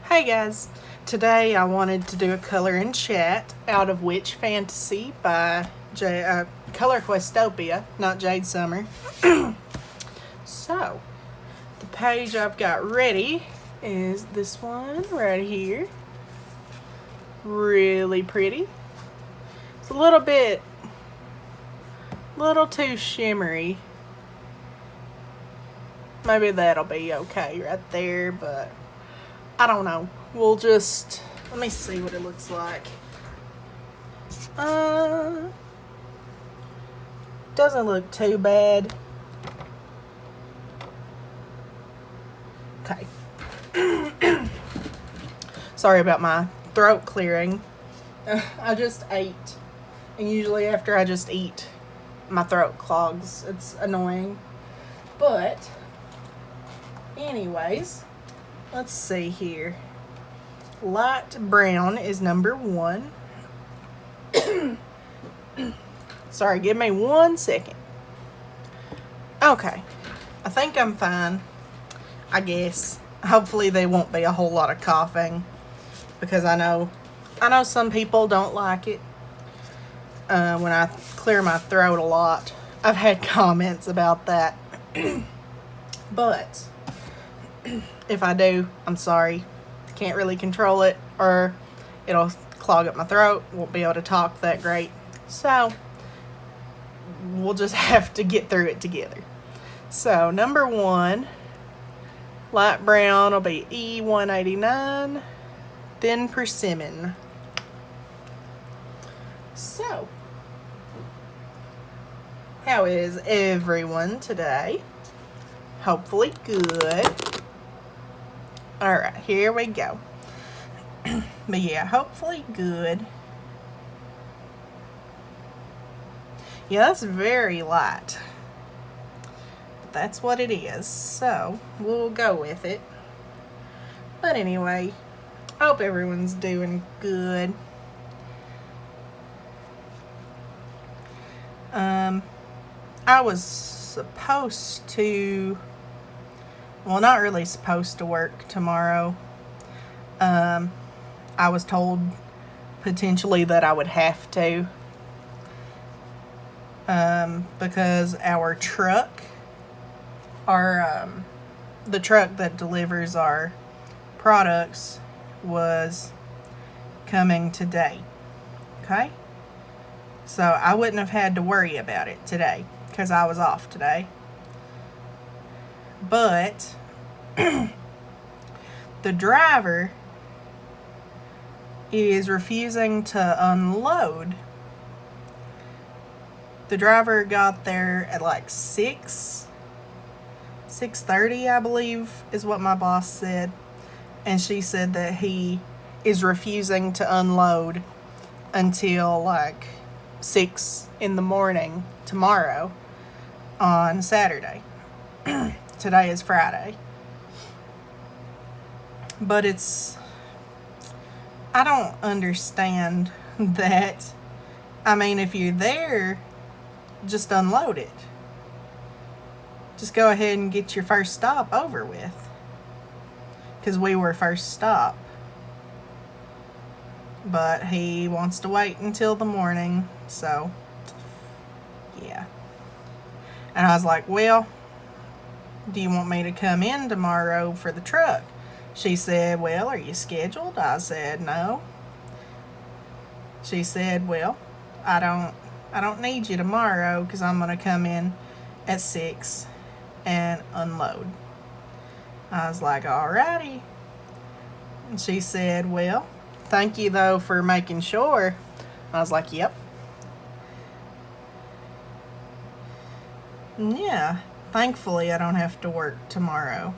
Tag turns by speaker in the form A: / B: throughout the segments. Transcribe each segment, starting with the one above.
A: Hey guys, today I wanted to do a color and chat out of Witch Fantasy by Color Questopia, not Jade Summer. So, the page I've got ready is this one right here. Really pretty. It's a little too shimmery. Maybe that'll be okay right there, but I don't know. We'll just, let me see what it looks like. Doesn't look too bad. Okay. Sorry about my throat clearing. I just ate. And usually after I just eat, my throat clogs. It's annoying. But, anyways, let's see here. Light brown is number 1. Sorry, give me 1 second. Okay. I think I'm fine. I guess. Hopefully there won't be a whole lot of coughing. Because I know some people don't like it. When I clear my throat a lot. I've had comments about that. But if I do, I'm sorry. Can't really control it, or it'll clog up my throat. Won't be able to talk that great. So we'll just have to get through it together. So number 1, light brown will be E189, then persimmon. So, how is everyone today? Hopefully good. Alright, here we go. But yeah, hopefully good. Yeah, that's very light. But that's what it is. So, we'll go with it. But anyway, I hope everyone's doing good. I was supposed to, well, not really supposed to work tomorrow. I was told potentially that I would have to, because our truck, the truck that delivers our products was coming today. Okay? So I wouldn't have had to worry about it today because I was off today. But the driver is refusing to unload. The driver got there at like 6:30, I believe, is what my boss said. And she said that he is refusing to unload until like 6 in the morning tomorrow on Saturday. Today is Friday. But I don't understand that. I mean, if you're there, just unload it. Just go ahead and get your first stop over with. Because we were first stop. But he wants to wait until the morning. So, yeah. And I was like, well, do you want me to come in tomorrow for the truck? She said, well, are you scheduled? I said, no. She said, well, I don't need you tomorrow because I'm going to come in at 6 and unload. I was like, alrighty. And she said, well, thank you though for making sure. I was like, yep. And yeah, thankfully I don't have to work tomorrow.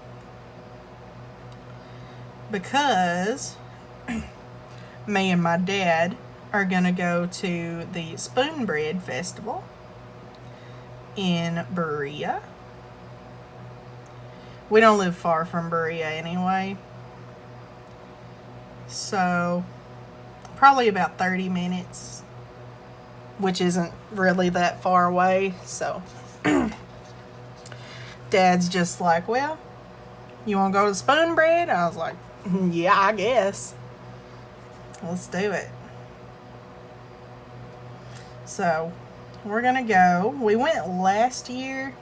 A: Because me and my dad are going to go to the Spoon Bread Festival in Berea. We don't live far from Berea anyway. So, probably about 30 minutes, which isn't really that far away. So, Dad's just like, well, you want to go to Spoon Bread? I was like, Yeah, I guess. Let's do it. So, we're gonna go. We went last year,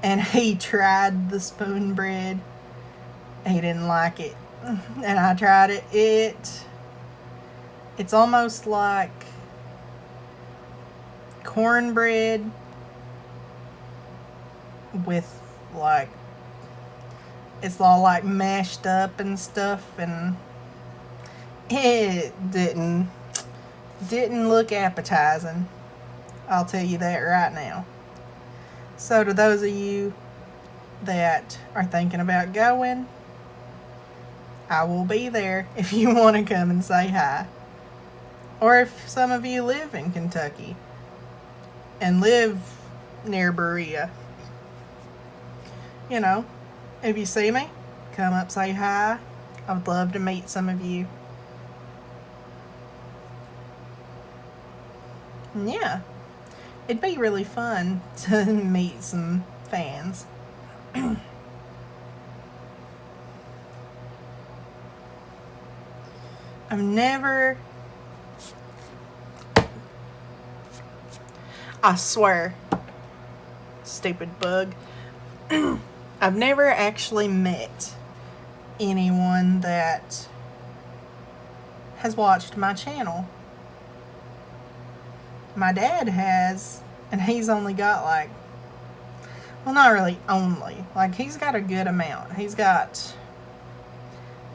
A: and he tried the spoon bread. He didn't like it, and I tried it. It's almost like cornbread with like, it's all like mashed up and stuff, and it didn't look appetizing. I'll tell you that right now. So to those of you that are thinking about going, I will be there if you want to come and say hi. Or if some of you live in Kentucky and live near Berea, you know, if you see me, come up, say hi. I would love to meet some of you. And yeah, it'd be really fun to meet some fans. I swear, stupid bug, I've never actually met anyone that has watched my channel. My dad has, and he's only got like, well, not really only, like he's got a good amount. He's got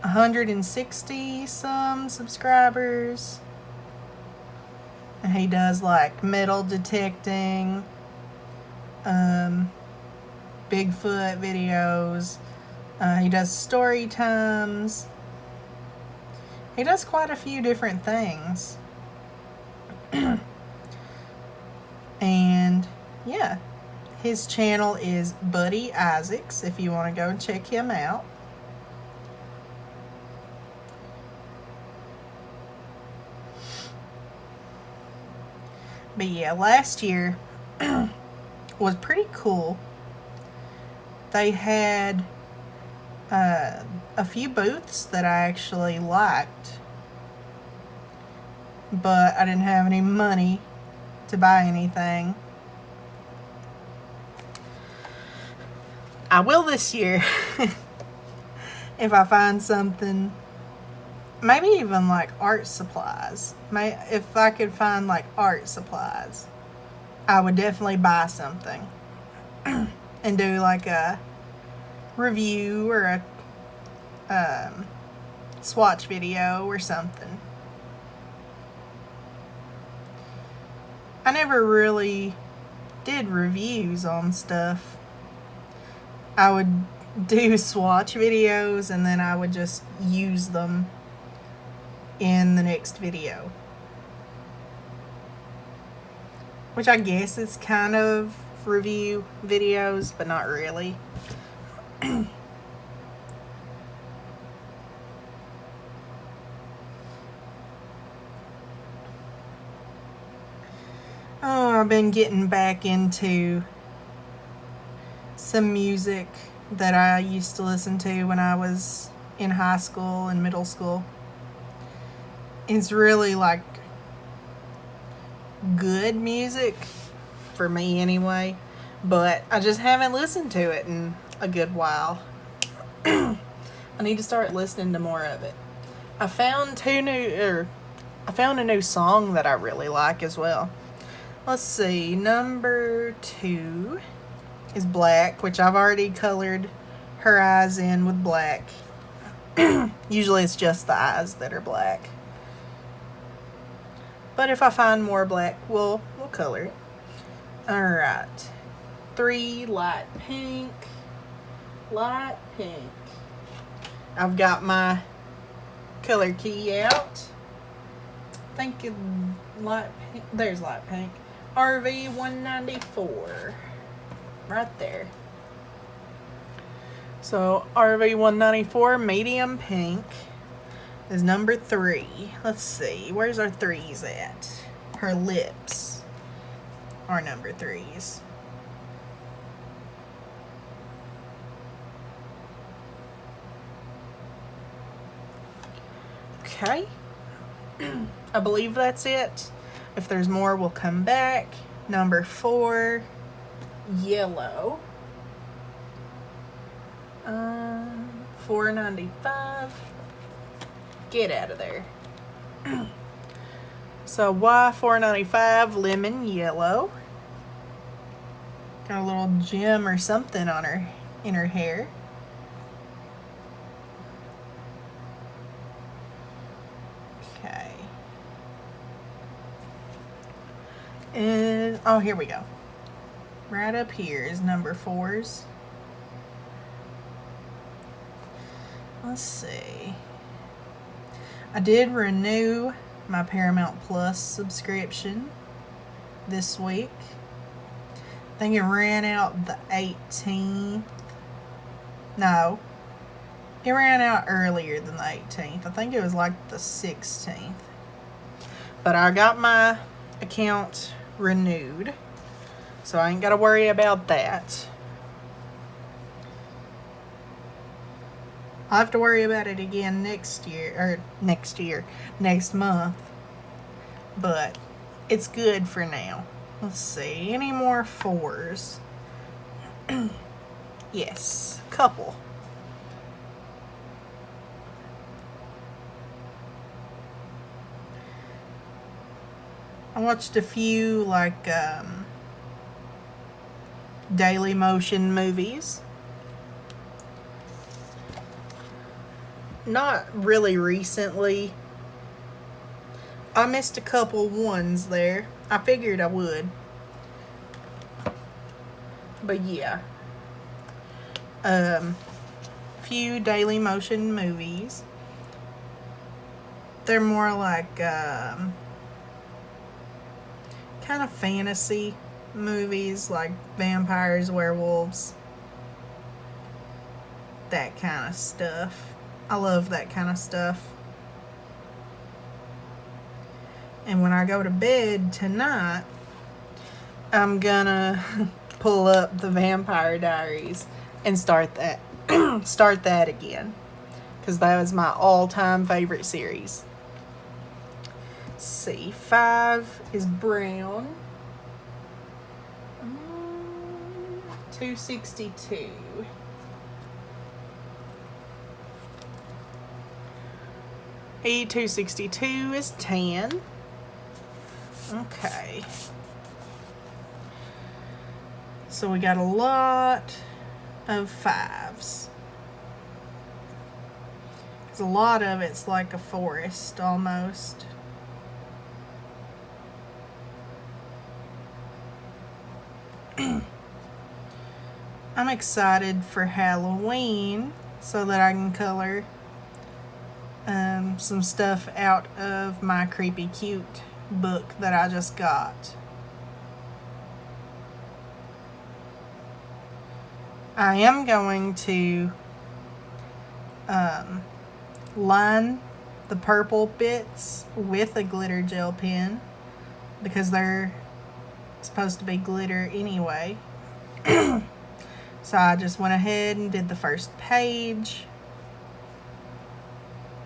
A: 160 some subscribers, and he does like metal detecting, Bigfoot videos. He does story times. He does quite a few different things. And yeah, his channel is Buddy Isaacs if you want to go and check him out. But yeah, last year was pretty cool. They had a few booths that I actually liked, but I didn't have any money to buy anything. I will this year if I find something, maybe even like art supplies. If I could find like art supplies, I would definitely buy something and do like a review or a swatch video or something. I never really did reviews on stuff. I would do swatch videos and then I would just use them in the next video. Which I guess is kind of review videos, but not really. Oh, I've been getting back into some music that I used to listen to when I was in high school and middle school. It's really like good music for me anyway, but I just haven't listened to it in a good while. I need to start listening to more of it. I found a new song that I really like as well. Let's see, number 2 is Black, which I've already colored her eyes in with black. Usually it's just the eyes that are black. But if I find more black, we'll color it. Alright. 3, light pink. Light pink. I've got my color key out. I think light pink. There's light pink. RV 194. Right there. So RV 194 medium pink is number 3. Let's see, where's our 3s at? Her lips are number 3s. Okay. I believe that's it. If there's more, we'll come back. Number 4, yellow. $4.95. Get out of there. So why $4.95? Lemon yellow. Got a little gem or something on her in her hair. Okay. And oh, here we go. Right up here is number 4's. Let's see. I did renew my Paramount Plus subscription this week. I think it ran out the 18th. No. It ran out earlier than the 18th. I think it was like the 16th. But I got my account renewed, so I ain't got to worry about that. I'll have to worry about it again next month. But it's good for now. Let's see, any more 4's? Yes, couple. I watched a few like Daily Motion movies. Not really recently. I missed a couple ones there. I figured I would. But yeah. Few Daily Motion movies. They're more like kind of fantasy movies, like vampires, werewolves, that kind of stuff. I love that kind of stuff. And when I go to bed tonight, I'm gonna pull up the Vampire Diaries and start that start that again, because that was my all-time favorite series. Let's see, 5 is brown. $2.62. $2.62 is tan. Okay. So we got a lot of 5s. Because a lot of it's like a forest almost. I'm excited for Halloween so that I can color some stuff out of my Creepy Cute book that I just got. I am going to line the purple bits with a glitter gel pen because they're supposed to be glitter anyway. So I just went ahead and did the first page.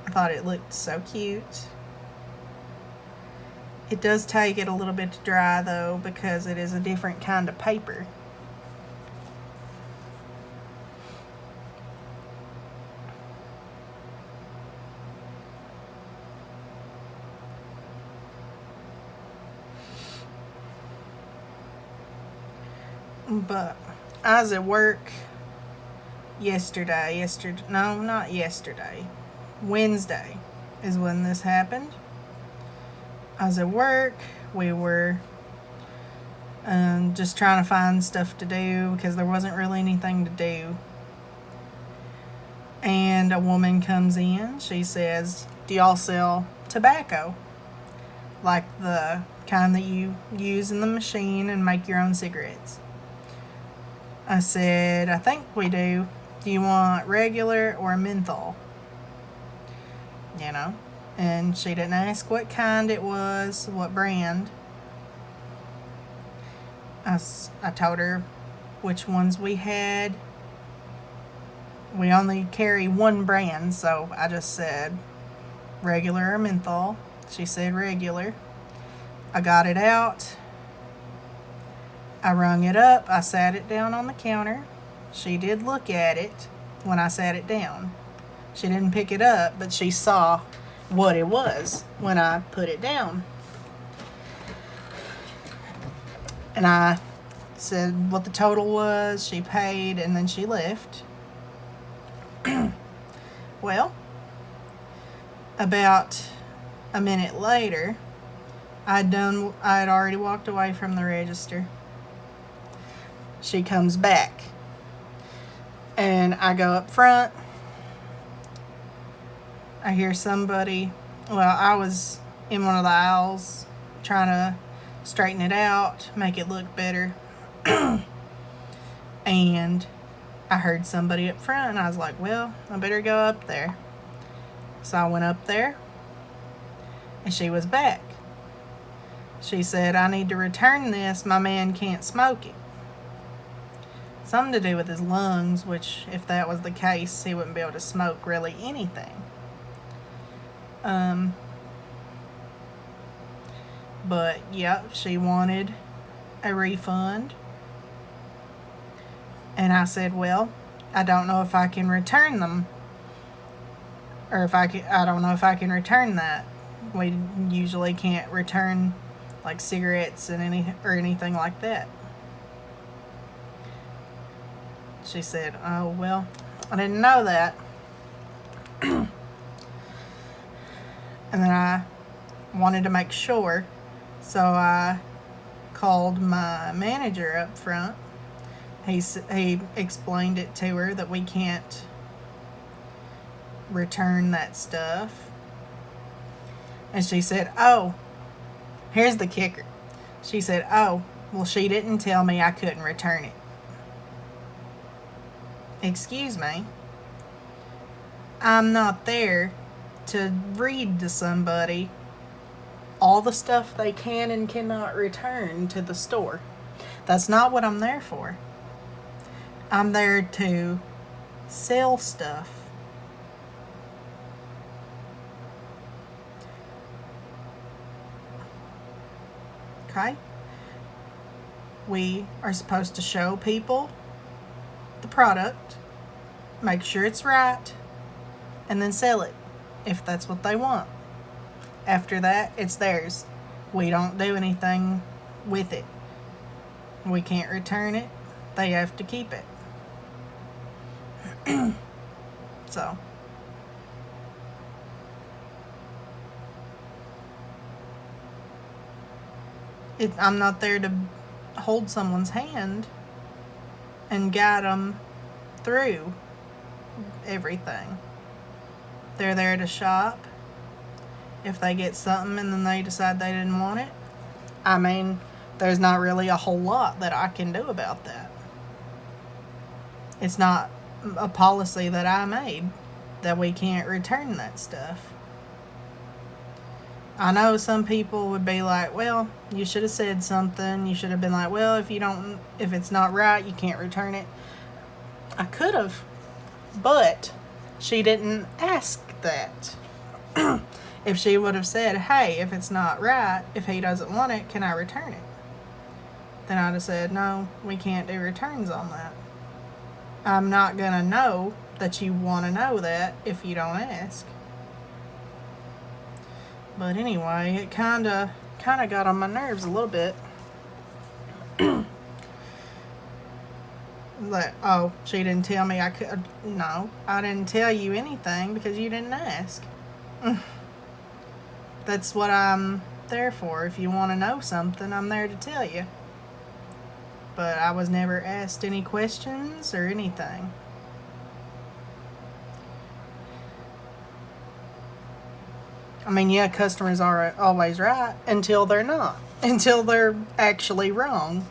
A: I thought it looked so cute. It does take it a little bit to dry though, because it is a different kind of paper. But I was at work Wednesday is when this happened. I was at work. We were just trying to find stuff to do because there wasn't really anything to do. And a woman comes in. She says, "Do y'all sell tobacco? Like the kind that you use in the machine and make your own cigarettes?" I said, "I think we do. Do you want regular or menthol?" You know, and she didn't ask what kind it was, what brand. I told her which ones we had. We only carry one brand, so I just said, regular or menthol. She said regular. I got it out. I rung it up. I sat it down on the counter. She did look at it when I sat it down. She didn't pick it up, but she saw what it was when I put it down. And I said what the total was. She paid, and then she left. Well, about a minute later, I had already walked away from the register. She comes back, and I go up front. I hear somebody, well, I was in one of the aisles trying to straighten it out, make it look better. And I heard somebody up front, and I was like, well, I better go up there. So I went up there, and she was back. She said, I need to return this. My man can't smoke it. Something to do with his lungs, which if that was the case, he wouldn't be able to smoke really anything. But yeah, she wanted a refund. And I said, well, I don't know if I can return them. Or I don't know if I can return that. We usually can't return like cigarettes and anything like that. She said, oh, well, I didn't know that. And then I wanted to make sure, so I called my manager up front. He explained it to her that we can't return that stuff. And she said, oh, here's the kicker. She said, oh, well, she didn't tell me I couldn't return it. Excuse me. I'm not there to read to somebody all the stuff they can and cannot return to the store. That's not what I'm there for. I'm there to sell stuff. Okay? We are supposed to show people the product, make sure it's right, and then sell it if that's what they want. After that, it's theirs. We don't do anything with it. We can't return it. They have to keep it. So, I'm not there to hold someone's hand and guide them through everything. They're there to shop. If they get something and then they decide they didn't want it, I mean, there's not really a whole lot that I can do about that. It's not a policy that I made that we can't return that stuff. I know some people would be like, well, you should have said something. You should have been like, well, if it's not right, you can't return it. I could have, but she didn't ask that. If she would have said, hey, if it's not right, if he doesn't want it, can I return it? Then I'd have said, no, we can't do returns on that. I'm not going to know that you want to know that if you don't ask. But anyway, it kind of got on my nerves a little bit. Like, oh, she didn't tell me I could. No, I didn't tell you anything because you didn't ask. That's what I'm there for. If you want to know something, I'm there to tell you. But I was never asked any questions or anything. I mean, yeah, customers are always right until they're not. Until they're actually wrong.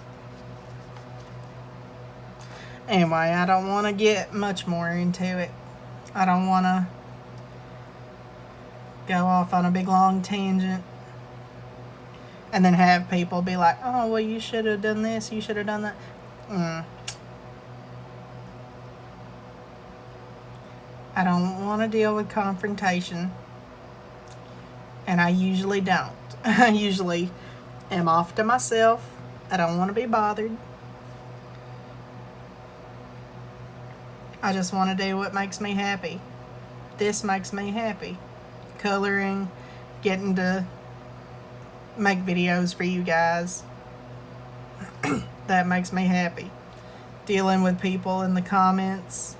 A: Anyway, I don't want to get much more into it. I don't want to go off on a big long tangent and then have people be like, oh, well, you should have done this, you should have done that. I don't want to deal with confrontation. And I usually don't. I usually am off to myself. I don't want to be bothered. I just want to do what makes me happy. This makes me happy. Coloring, getting to make videos for you guys. That makes me happy. Dealing with people in the comments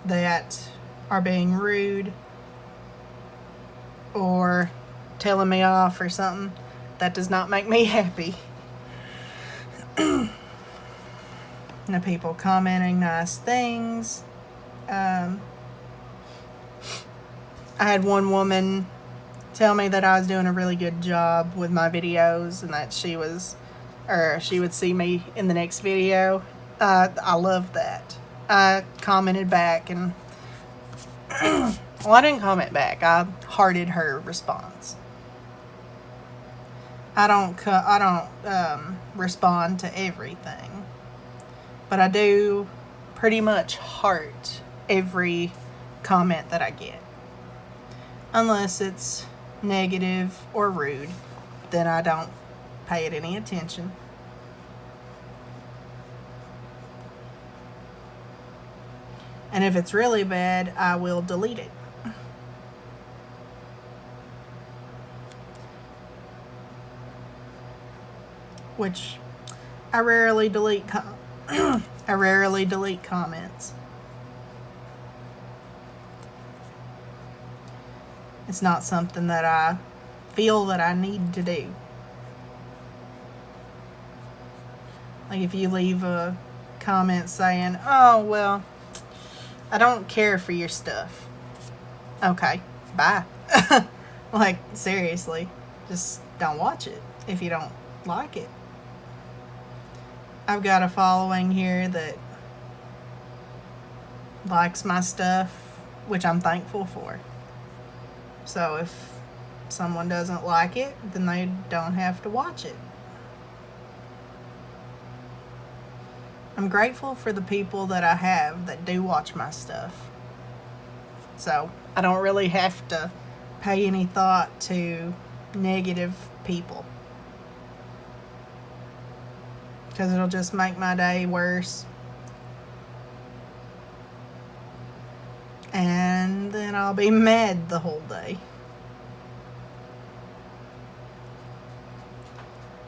A: that are being rude or telling me off or something, that does not make me happy. The people commenting nice things. I had one woman tell me that I was doing a really good job with my videos and that she would see me in the next video. I love that. I commented back and well, I didn't comment back. I hearted her response. I don't respond to everything, but I do pretty much heart every comment that I get. Unless it's negative or rude, then I don't pay it any attention. And if it's really bad, I will delete it. Which I rarely delete I rarely delete comments. It's not something that I feel that I need to do. Like if you leave a comment saying, "Oh, well, I don't care for your stuff." Okay, bye. Like, seriously, just don't watch it if you don't like it. I've got a following here that likes my stuff, which I'm thankful for. So if someone doesn't like it, then they don't have to watch it. I'm grateful for the people that I have that do watch my stuff. So I don't really have to pay any thought to negative people, because it'll just make my day worse. And then I'll be mad the whole day.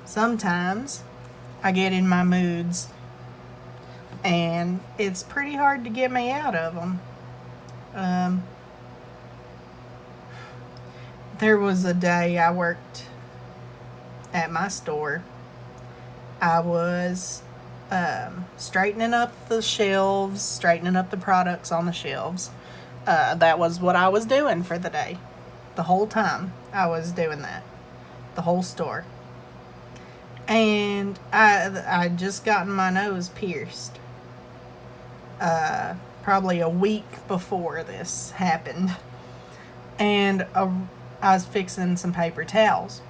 A: Sometimes I get in my moods and it's pretty hard to get me out of them. There was a day I worked at my store. I was straightening up the shelves, straightening up the products on the shelves. That was what I was doing for the day. The whole time I was doing that. The whole store. And I just gotten my nose pierced. Probably a week before this happened. And I was fixing some paper towels.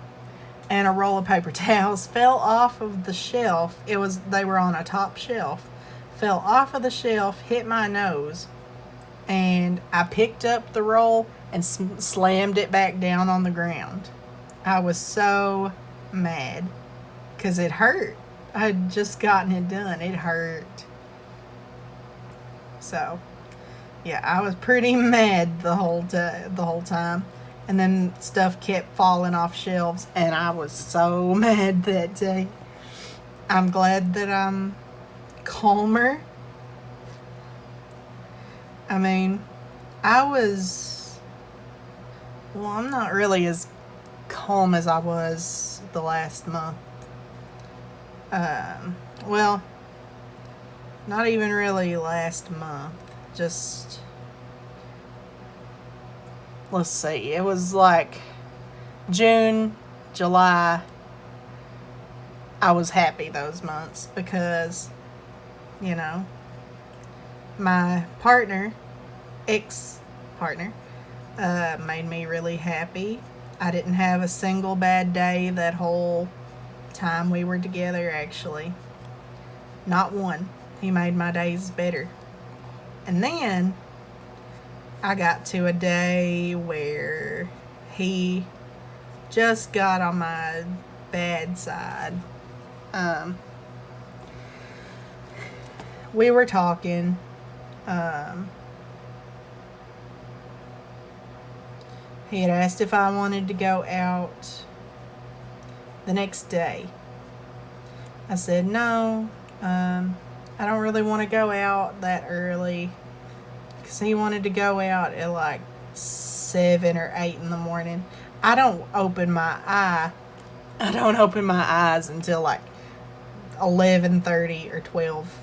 A: And a roll of paper towels fell off of the shelf. They were on a top shelf. Fell off of the shelf, hit my nose. And I picked up the roll and slammed it back down on the ground. I was so mad because it hurt. I had just gotten it done. It hurt. So, yeah, I was pretty mad the whole time. And then stuff kept falling off shelves, and I was so mad that day. I'm glad that I'm calmer. I mean, I'm not really as calm as I was the last month. Well, not even really last month. Just, let's see, it was like June, July. I was happy those months because, you know, my ex-partner, made me really happy. I didn't have a single bad day that whole time we were together, actually. Not one. He made my days better. And then I got to a day where he just got on my bad side. We were talking. He had asked if I wanted to go out the next day. I said no. I don't really want to go out that early, because he wanted to go out at like 7 or 8 in the morning. I don't open my eyes until like 11:30 or 12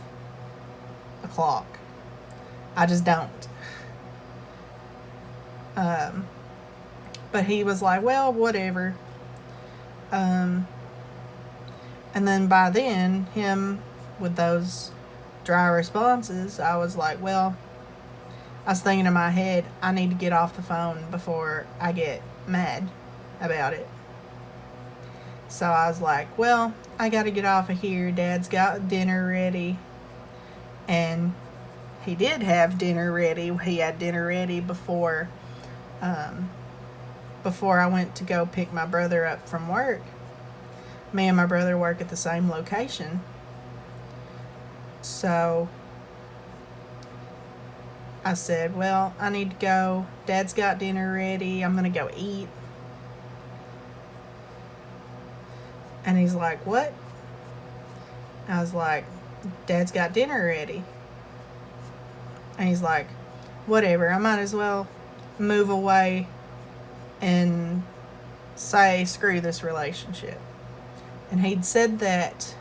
A: o'clock. I just don't. But he was like, well, whatever. And then by then, him with those dry responses, I was like, well, I was thinking in my head, I need to get off the phone before I get mad about it. So I was like, well, I got to get off of here. Dad's got dinner ready. And he did have dinner ready. He had dinner ready before I went to go pick my brother up from work. Me and my brother work at the same location. So I said, well, I need to go. Dad's got dinner ready. I'm going to go eat. And he's like, what? I was like, Dad's got dinner ready. And he's like, whatever, I might as well move away and say screw this relationship. And he'd said that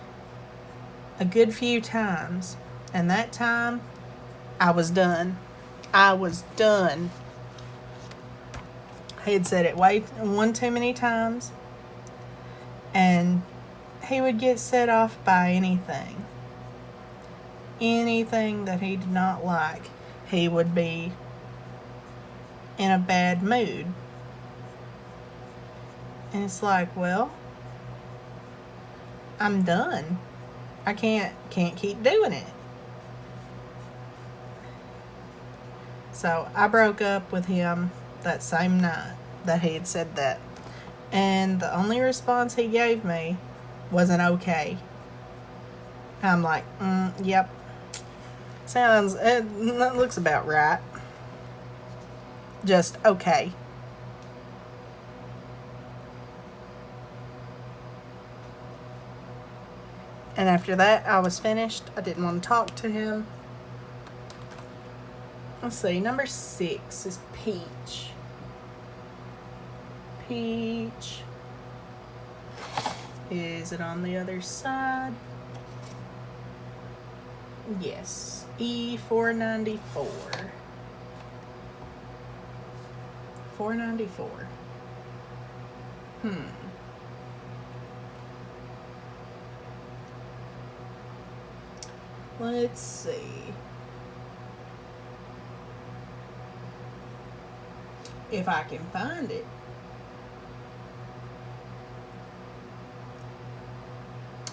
A: a good few times. And that time, I was done. I was done. He had said it one too many times. And he would get set off by anything. Anything that he did not like, he would be in a bad mood. And it's like, well, I'm done. I can't keep doing it. So I broke up with him that same night that he had said that. And the only response he gave me was an okay. I'm like, yep. That looks about right. Just okay. And after that, I was finished. I didn't want to talk to him. Let's see, number 6 is Peach. Peach. Is it on the other side? Yes. E494. 494. Let's see. If I can find it.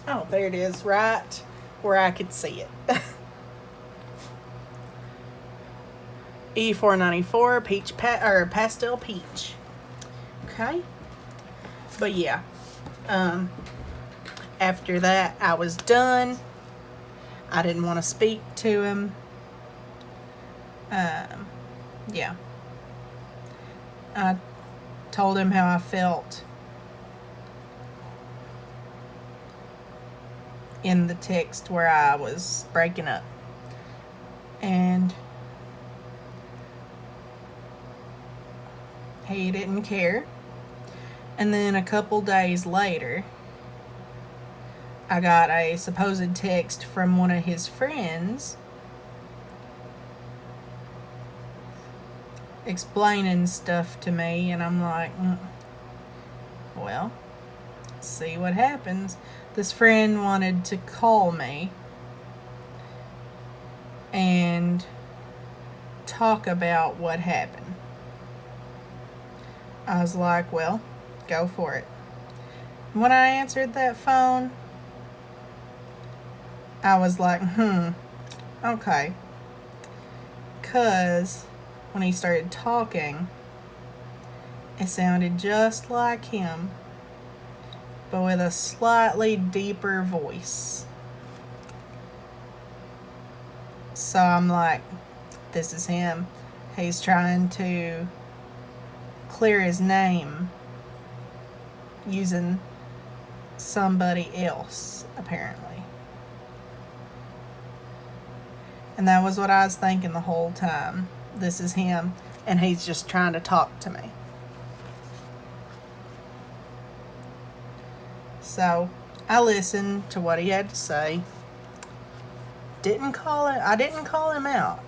A: Oh, there it is, right where I could see it. E494 peach pastel peach. Okay. But yeah. After that, I was done. I didn't want to speak to him. Yeah. I told him how I felt in the text where I was breaking up. And he didn't care. And then a couple days later, I got a supposed text from one of his friends explaining stuff to me, and I'm like, well, see what happens. This friend wanted to call me and talk about what happened. I was like, well, go for it. When I answered that phone, I was like, okay. 'Cause when he started talking, It sounded just like him, but with a slightly deeper voice. So I'm like, this is him. He's trying to clear his name using somebody else, apparently. And that was what I was thinking the whole time. This is him, and he's just trying to talk to me. So I listened to what he had to say. I didn't call him out.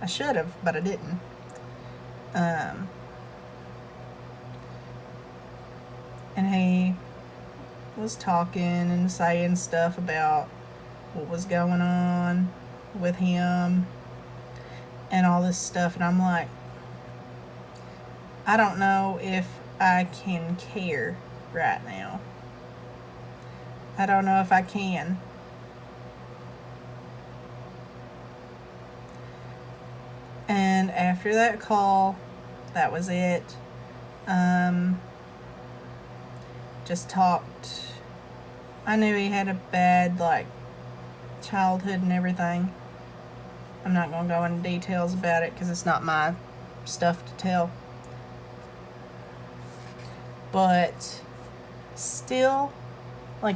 A: I should have, but I didn't. And he was talking and saying stuff about what was going on with him and all this stuff. And I'm like, I don't know if I can care right now. I don't know if I can. And after that call, that was it. Just talked. I knew he had a bad, childhood and everything. I'm not going to go into details about it because it's not my stuff to tell. But still,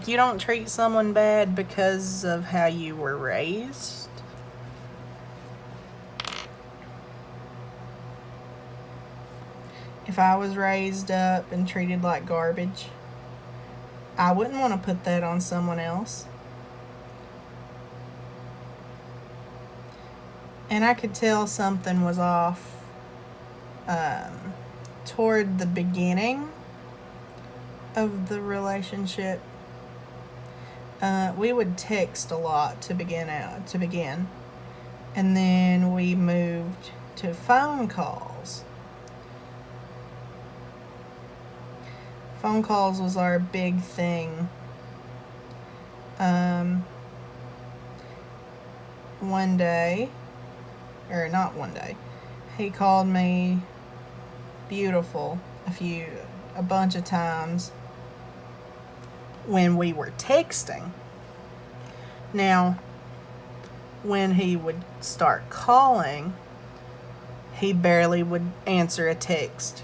A: you don't treat someone bad because of how you were raised. If I was raised up and treated like garbage, I wouldn't want to put that on someone else. And I could tell something was off toward the beginning of the relationship. We would text a lot to begin, and then we moved to phone calls. Phone calls was our big thing. One day, or not one day, he called me beautiful a bunch of times when we were texting. Now, when he would start calling, he barely would answer a text.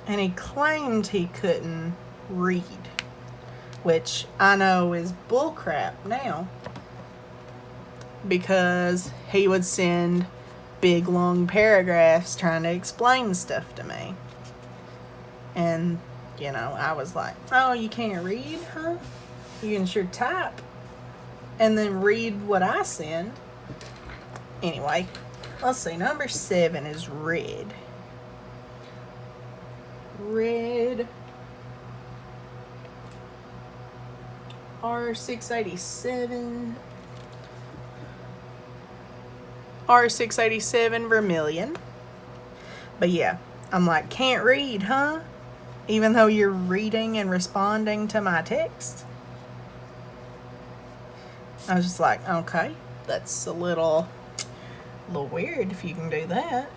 A: And he claimed he couldn't read, which I know is bullcrap now, because he would send big long paragraphs trying to explain stuff to me. And, I was like, oh, you can't read, huh? You can sure type and then read what I send. Anyway, let's see. Number 7 is red. Red R687 vermilion. But yeah, I'm like, can't read, huh? Even though you're reading and responding to my text. I was just like, okay, that's a little weird if you can do that.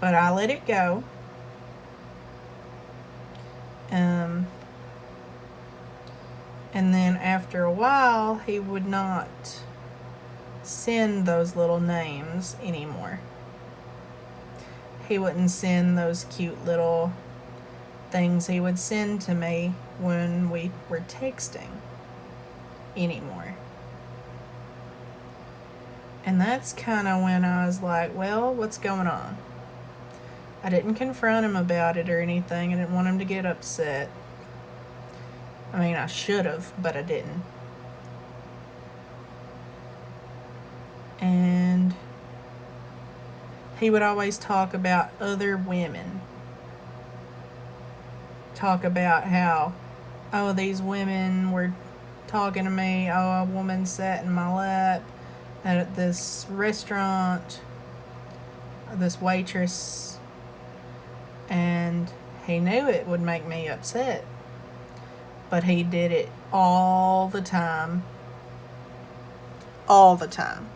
A: But I let it go. And then after a while, he would not send those little names anymore. He wouldn't send those cute little things he would send to me when we were texting anymore. And that's kind of when I was like, well, what's going on? I didn't confront him about it or anything. I didn't want him to get upset. I mean, I should have, but I didn't. And he would always talk about other women. Talk about how, oh, these women were talking to me. Oh, a woman sat in my lap at this restaurant. This waitress. And he knew it would make me upset. But he did it all the time. All the time.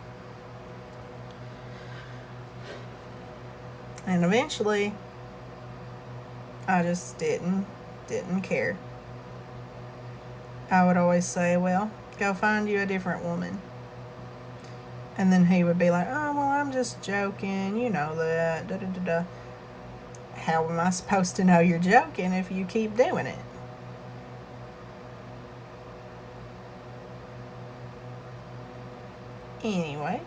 A: And eventually, I just didn't care. I would always say, well, go find you a different woman. And then he would be like, oh, well, I'm just joking. You know that. Da, da, da, da. How am I supposed to know you're joking if you keep doing it? Anyway.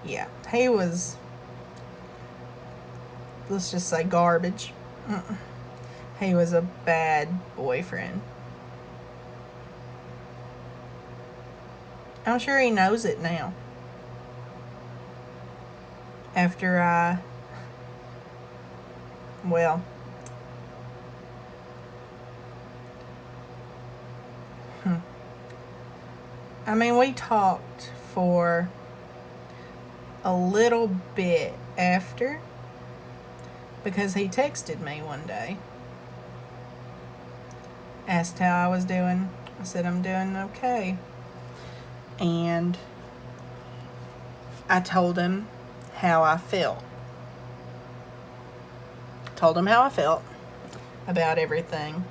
A: Yeah, he was, let's just say, garbage. He was a bad boyfriend. I'm sure he knows it now. After well, I mean, we talked for a little bit after, because he texted me one day, asked how I was doing. I said, I'm doing okay. And I told him how I felt. Told him how I felt about everything.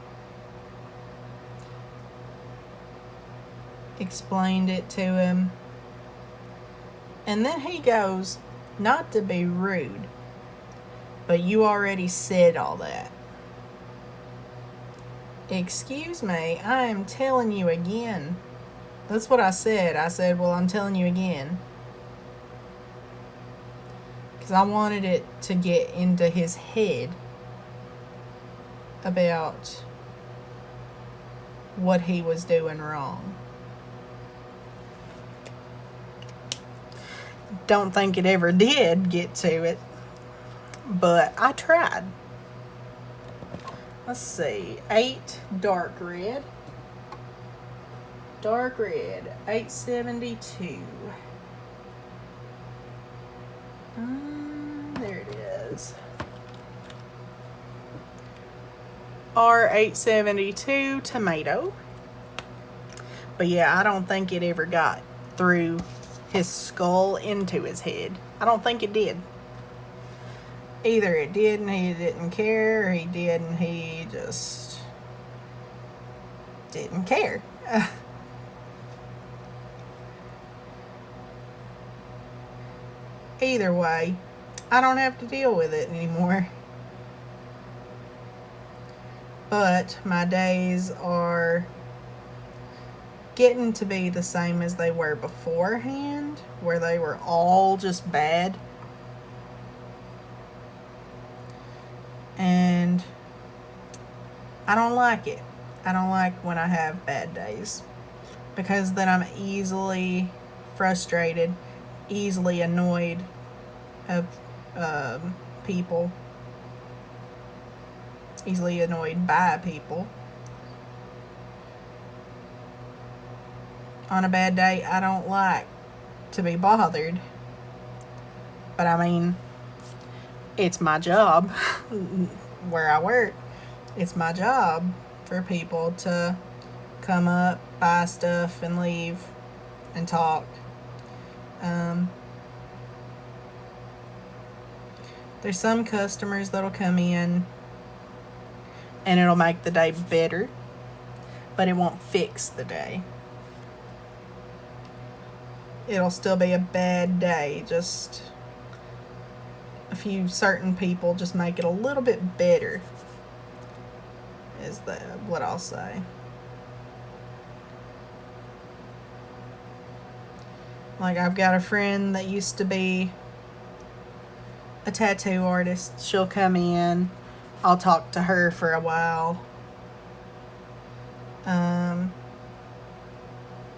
A: Explained it to him. And then he goes, not to be rude, but you already said all that. Excuse me, I am telling you again. That's what I said. I said, well, I'm telling you again. Because I wanted it to get into his head about what he was doing wrong. Don't think it ever did get to it, but I tried. Let's see, 8 dark red. Dark red, 872. There it is. R872 tomato. But yeah, I don't think it ever got through his skull into his head. I don't think it did. Either it did and he didn't care, or he did and he just didn't care. Either way, I don't have to deal with it anymore. But my days are getting to be the same as they were beforehand, where they were all just bad. And I don't like it. I don't like when I have bad days, because then I'm easily frustrated, easily annoyed of people, easily annoyed by people. On a bad day, I don't like to be bothered. But I mean, it's my job where I work. It's my job for people to come up, buy stuff, and leave and talk. There's some customers that'll come in and it'll make the day better, but it won't fix the day. It'll still be a bad day. Just a few certain people just make it a little bit better, is what I'll say. Like, I've got a friend that used to be a tattoo artist. She'll come in. I'll talk to her for a while.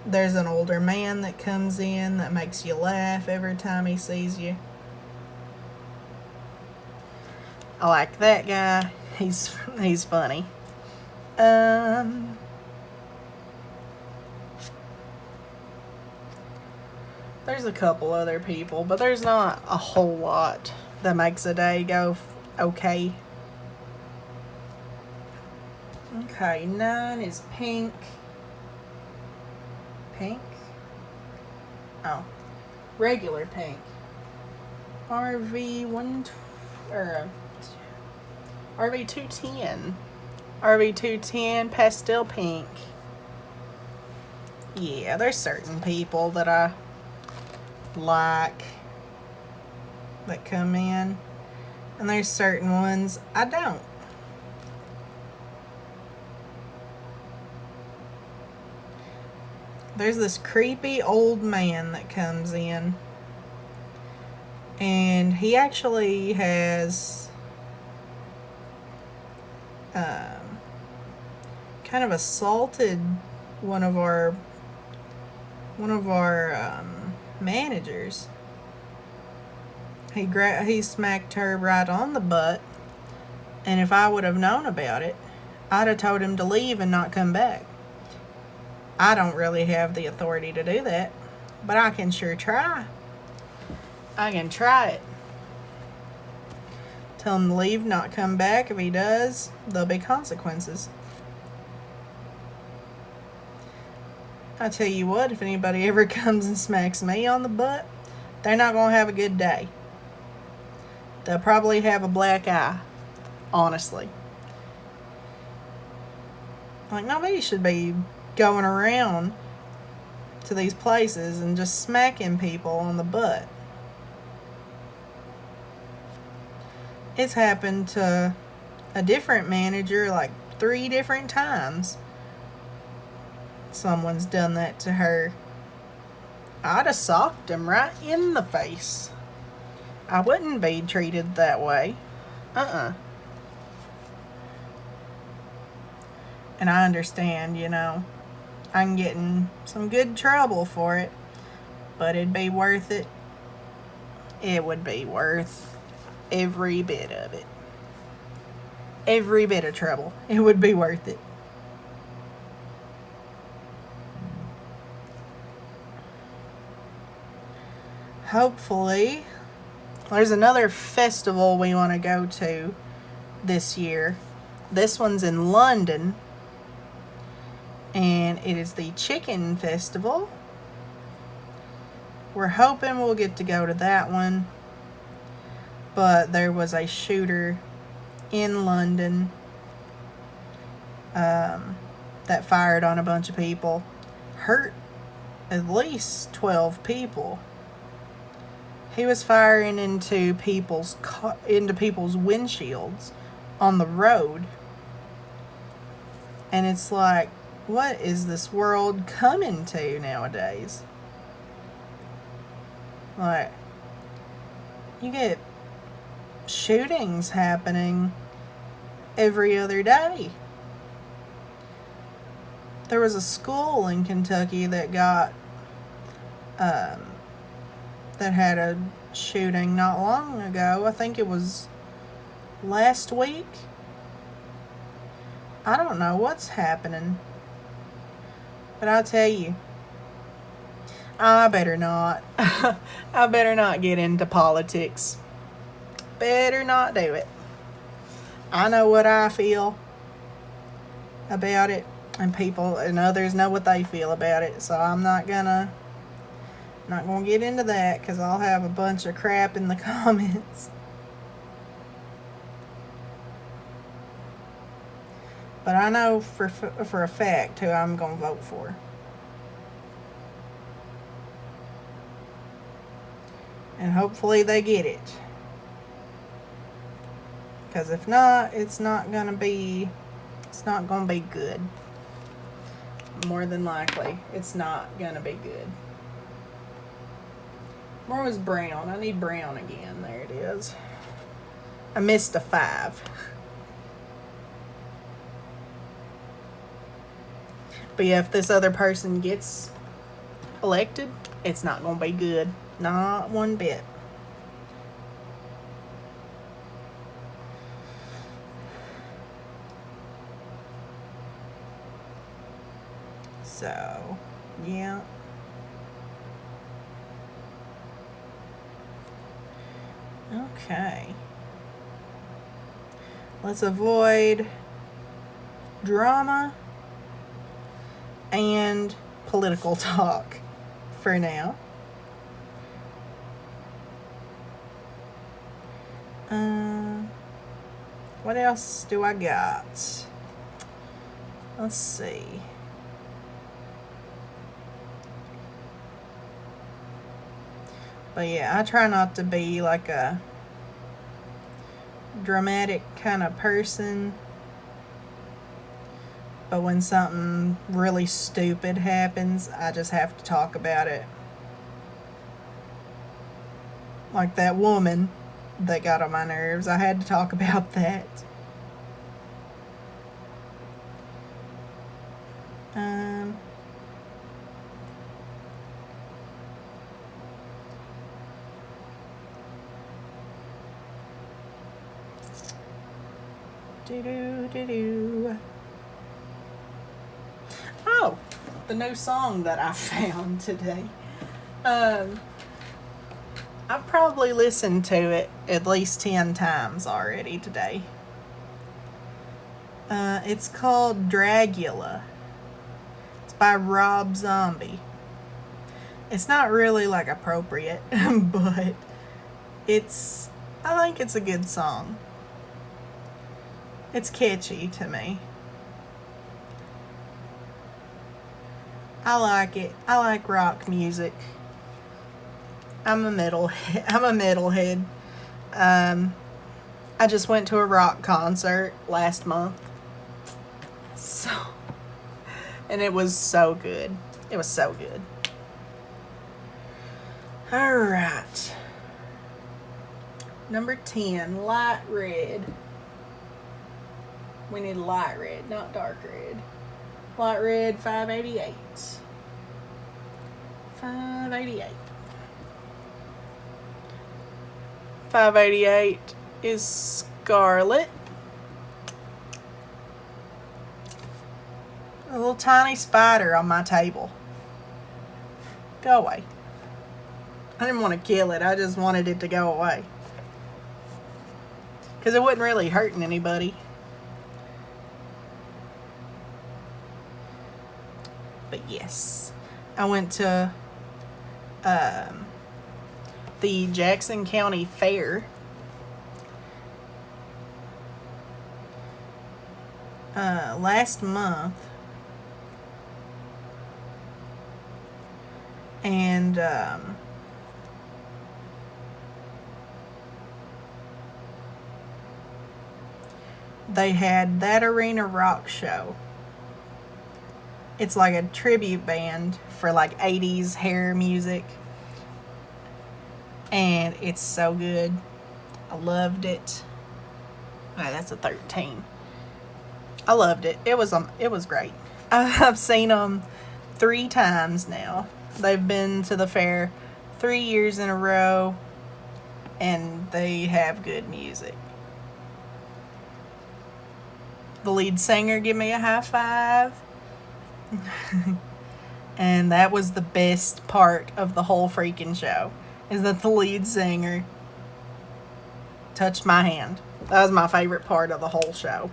A: There's an older man that comes in that makes you laugh every time he sees you. I like that guy. He's funny. There's a couple other people, but there's not a whole lot that makes a day go okay. Okay, 9 is pink. Pink? Oh, regular pink. or RV 210. RV 210 pastel pink. Yeah, there's certain people that I like that come in, and there's certain ones I don't. There's this creepy old man that comes in, and he actually has kind of assaulted one of our managers. He smacked her right on the butt, and if I would have known about it, I'd have told him to leave and not come back. I don't really have the authority to do that, but I can sure try. I can try it. Tell him to leave, not come back. If he does, there'll be consequences. I tell you what, if anybody ever comes and smacks me on the butt, they're not going to have a good day. They'll probably have a black eye, honestly. Like, nobody should be going around to these places and just smacking people on the butt. It's happened to a different manager like 3 different times. Someone's done that to her. I'd have socked him right in the face. I wouldn't be treated that way. And I understand, I'm getting some good trouble for it, but it'd be worth it. It would be worth every bit of it. Every bit of trouble. It would be worth it. Hopefully, there's another festival we want to go to this year. This one's in London, and it is the Chicken Festival. We're hoping we'll get to go to that one, but there was a shooter in London that fired on a bunch of people, hurt at least 12 people. He was firing into people's windshields on the road. And it's like, what is this world coming to nowadays? Like, you get shootings happening every other day. There was a school in Kentucky that got that had a shooting not long ago. I think it was last week. I don't know what's happening, but I'll tell you, I better not. I better not get into politics. Better not do it. I know what I feel about it, and people and others know what they feel about it, so I'm not gonna get into that, because I'll have a bunch of crap in the comments. But I know for a fact who I'm going to vote for. And hopefully they get it. Because if not, it's not going to be good. More than likely, it's not going to be good. Where was brown? I need brown again. There it is. I missed a 5. But yeah, if this other person gets elected, it's not going to be good. Not one bit. So, yeah. Okay. Let's avoid drama and political talk for now. What else do I got? Let's see. But yeah, I try not to be like a dramatic kind of person. But when something really stupid happens, I just have to talk about it. Like that woman that got on my nerves. I had to talk about that. Oh, the new song that I found today. I've probably listened to it at least 10 times already today. It's called Dragula. It's by Rob Zombie. It's not really like appropriate, but I think it's a good song. It's catchy to me. I like it. I like rock music. I'm a metalhead. I just went to a rock concert last month. And it was so good. It was so good. Alright. Number 10, light red. We need light red, not dark red. Light red, 588. 588. 588 is Scarlet. A little tiny spider on my table. Go away. I didn't want to kill it. I just wanted it to go away. Because it wasn't really hurting anybody. But yes. I went to the Jackson County Fair. Last month. And they had that Arena Rock show. It's like a tribute band for like 80s hair music. And it's so good. I loved it. Okay, that's a 13. I loved it. It was great. I've seen them 3 times now. They've been to the fair 3 years in a row, and they have good music. The lead singer gave me a high five. And that was the best part of the whole freaking show, is that the lead singer touched my hand. That was my favorite part of the whole show.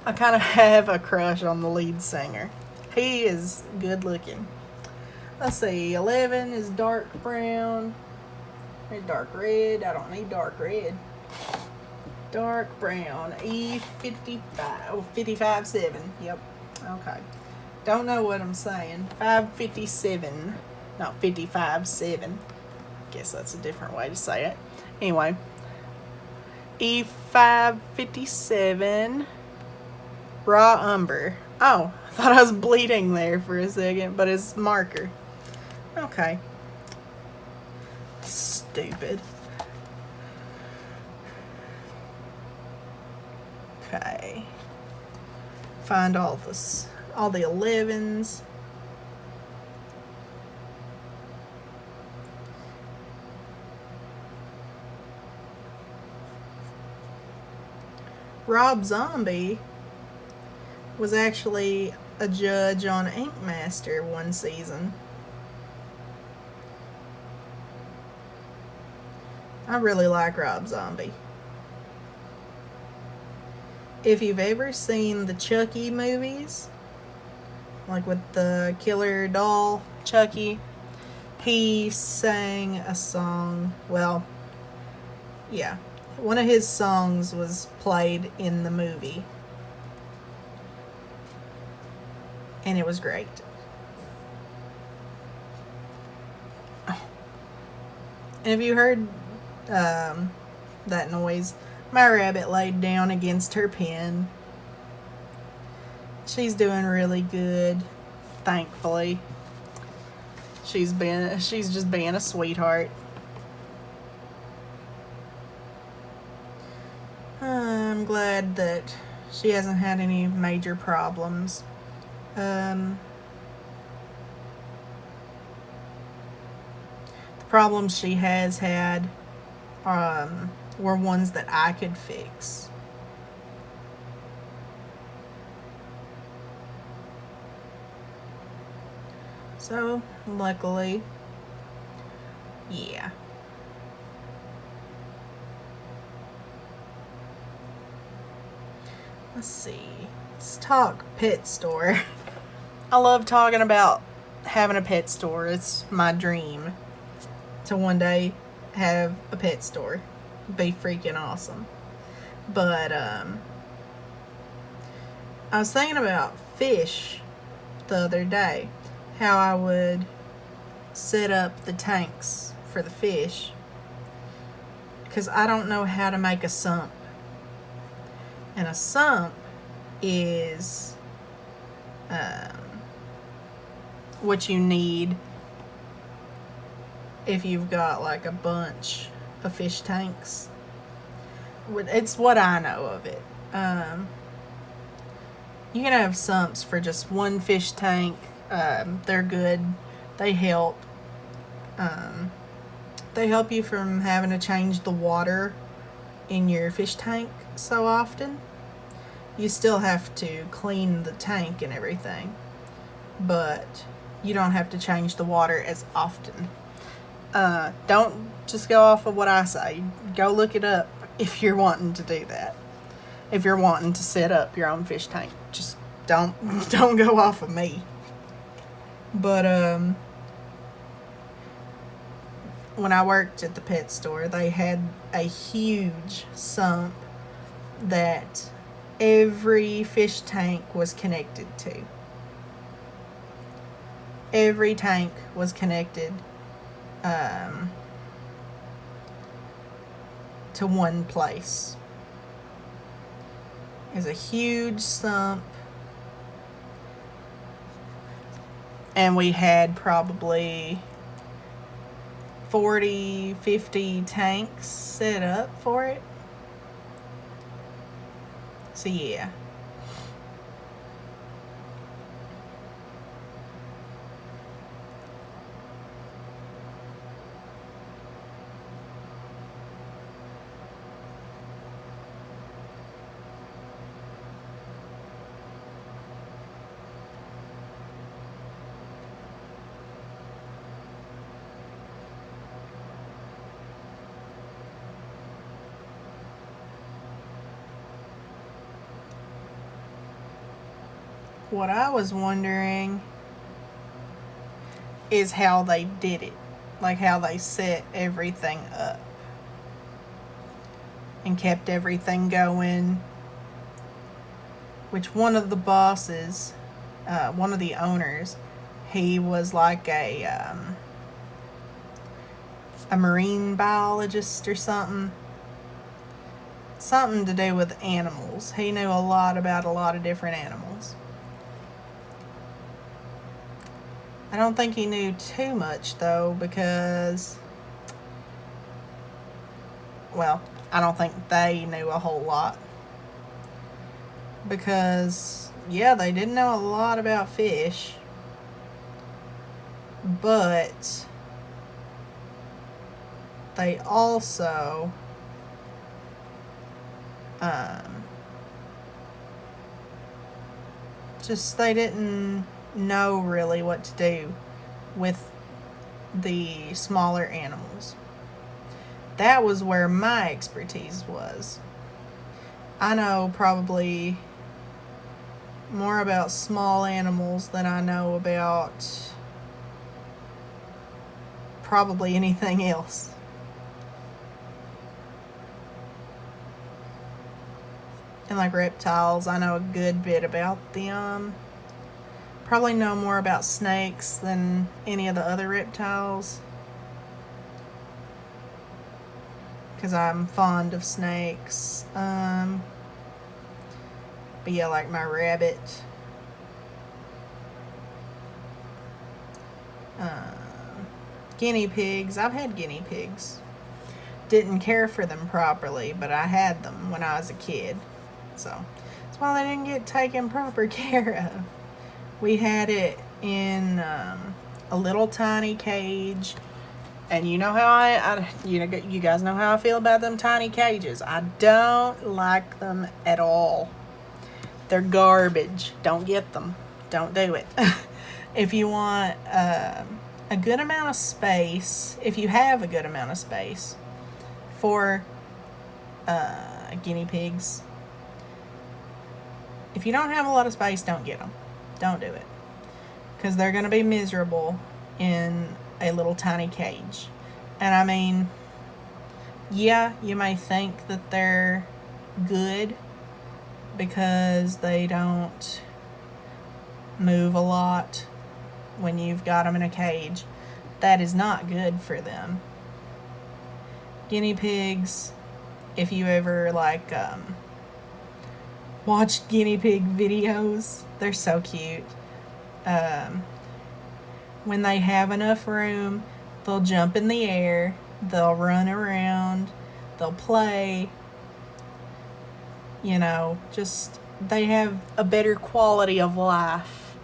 A: I kind of have a crush on the lead singer. He is good looking. Let's see, 11 is dark brown. There's dark red. I don't need dark red. Dark brown. E55. Oh, 55-7. Yep. Okay. Don't know what I'm saying. 557. Not 55-7. Guess that's a different way to say it. Anyway. E557. Raw umber. Oh, I thought I was bleeding there for a second, but it's marker. Okay. Stupid. Okay. Find all the 11s. Rob Zombie was actually a judge on Ink Master one season. I really like Rob Zombie. If you've ever seen the Chucky movies, like with the killer doll Chucky, he sang a song. Well, Yeah. One of his songs was played in the movie. And it was great. And have you heard that noise? My rabbit laid down against her pen. She's doing really good, thankfully. She's just being a sweetheart. I'm glad that she hasn't had any major problems. The problems she has had were ones that I could fix. So, luckily, yeah. Let's see. Let's talk pet store. I love talking about having a pet store. It's my dream to one day have a pet store. Be freaking awesome. But I was thinking about fish the other day. How I would set up the tanks for the fish. Because I don't know how to make a sump. And a sump is what you need if you've got like a bunch of fish tanks. It's what I know of it. You can have sumps for just one fish tank. They're good. They help. They help you from having to change the water in your fish tank so often. You still have to clean the tank and everything, but you don't have to change the water as often. Don't just go off of what I say. Go look it up if you're wanting to do that. If you're wanting to set up your own fish tank, just don't go off of me. But when I worked at the pet store, they had a huge sump that every fish tank was connected to. Every tank was connected to one place. It's a huge sump. And we had probably 40, 50 tanks set up for it. So yeah. What I was wondering is how they did it. Like how they set everything up and kept everything going. Which one of the bosses, one of the owners, he was like a marine biologist or something. Something to do with animals. He knew a lot about a lot of different animals. I don't think he knew too much, though, because, well, I don't think they knew a whole lot. Because, yeah, they didn't know a lot about fish, but they also they didn't know really what to do with the smaller animals. That was where my expertise was. I know probably more about small animals than I know about probably anything else. and like reptiles. I know a good bit about them. Probably know more about snakes than any of the other reptiles. Because I'm fond of snakes. But yeah, like my rabbit. Guinea pigs. I've had guinea pigs. Didn't care for them properly, but I had them when I was a kid. So that's why they didn't get taken proper care of. We had it in a little tiny cage. And you know how you guys know how I feel about them tiny cages. I don't like them at all. They're garbage. Don't get them. Don't do it. If you want a good amount of space, if you have a good amount of space for guinea pigs, if you don't have a lot of space, don't get them. Don't do it. Because they're going to be miserable in a little tiny cage. And I mean, yeah, you may think that they're good because they don't move a lot when you've got them in a cage. That is not good for them. Guinea pigs, if you ever watched guinea pig videos, they're so cute. When they have enough room, they'll jump in the air, they'll run around, they'll play. You know, just they have a better quality of life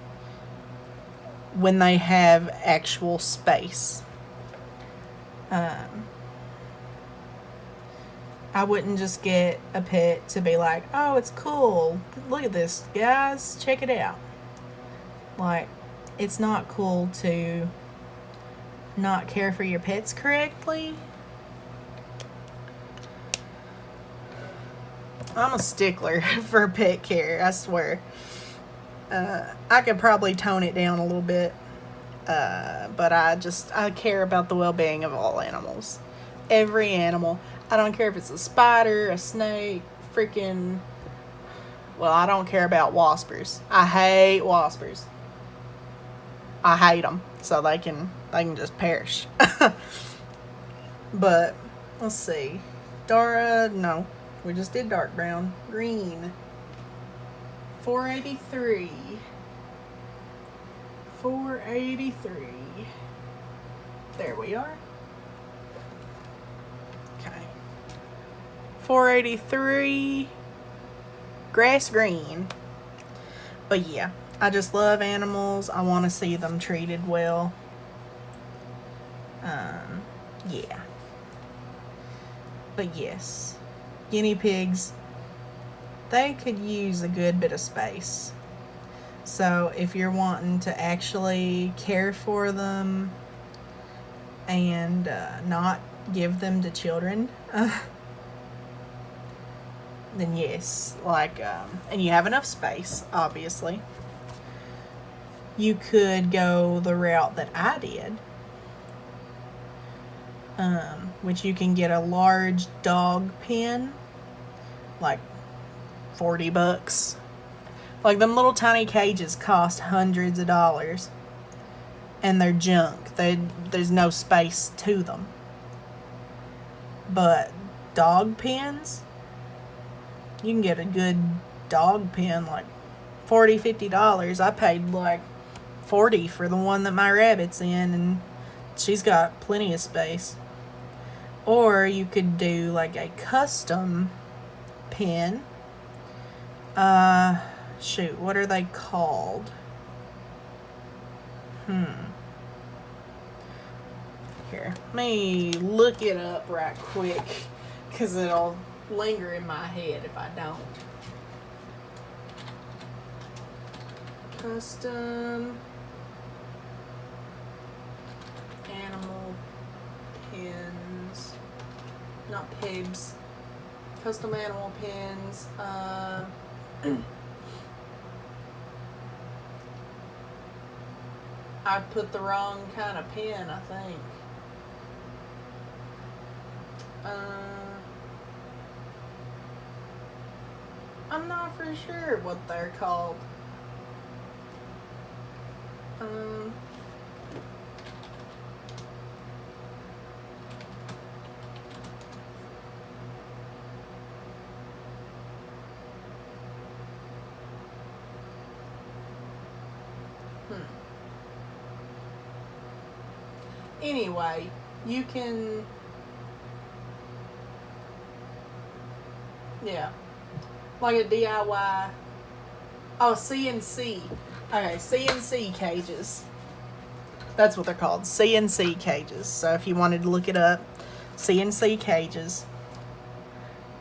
A: when they have actual space. I wouldn't just get a pet to be like, oh, it's cool. Look at this, guys. Check it out. Like, it's not cool to not care for your pets correctly. I'm a stickler for pet care, I swear. I could probably tone it down a little bit. But I care about the well-being of all animals. Every animal. I don't care if it's a spider, a snake, freaking... Well, I don't care about waspers. I hate waspers. I hate them. So they can just perish. But, let's see. No. We just did dark brown. Green. 483. 483. There we are. Okay. 483. Grass green. But yeah, I just love animals. I want to see them treated well. Yeah. But yes, guinea pigs, they could use a good bit of space. So if you're wanting to actually care for them and not give them to children, then yes, and you have enough space, obviously, you could go the route that I did, which you can get a large dog pen, like $40. Like, them little tiny cages cost hundreds of dollars, and they're junk. There's no space to them. But dog pens, you can get a good dog pen, like $40, $50. I paid like $40 for the one that my rabbit's in, and she's got plenty of space. Or you could do like a custom pen. Shoot, what are they called? Here, let me look it up right quick, because it'll linger in my head if I don't. Custom animal pins. Not pigs. Custom animal pins. I put the wrong kind of pen, I think. I'm not for sure what they're called. Um, Anyway, you can, yeah, like a DIY. Oh, CNC. Okay, CNC cages. That's what they're called, CNC cages. So if you wanted to look it up, CNC cages.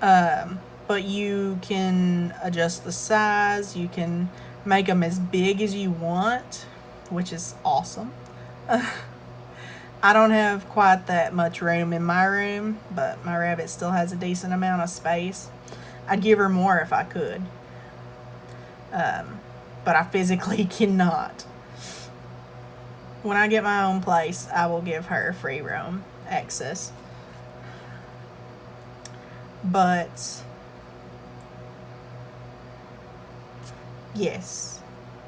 A: But you can adjust the size. You can make them as big as you want, which is awesome. I don't have quite that much room in my room, but my rabbit still has a decent amount of space. I'd give her more if I could. But I physically cannot. When I get my own place, I will give her free roam access. But yes,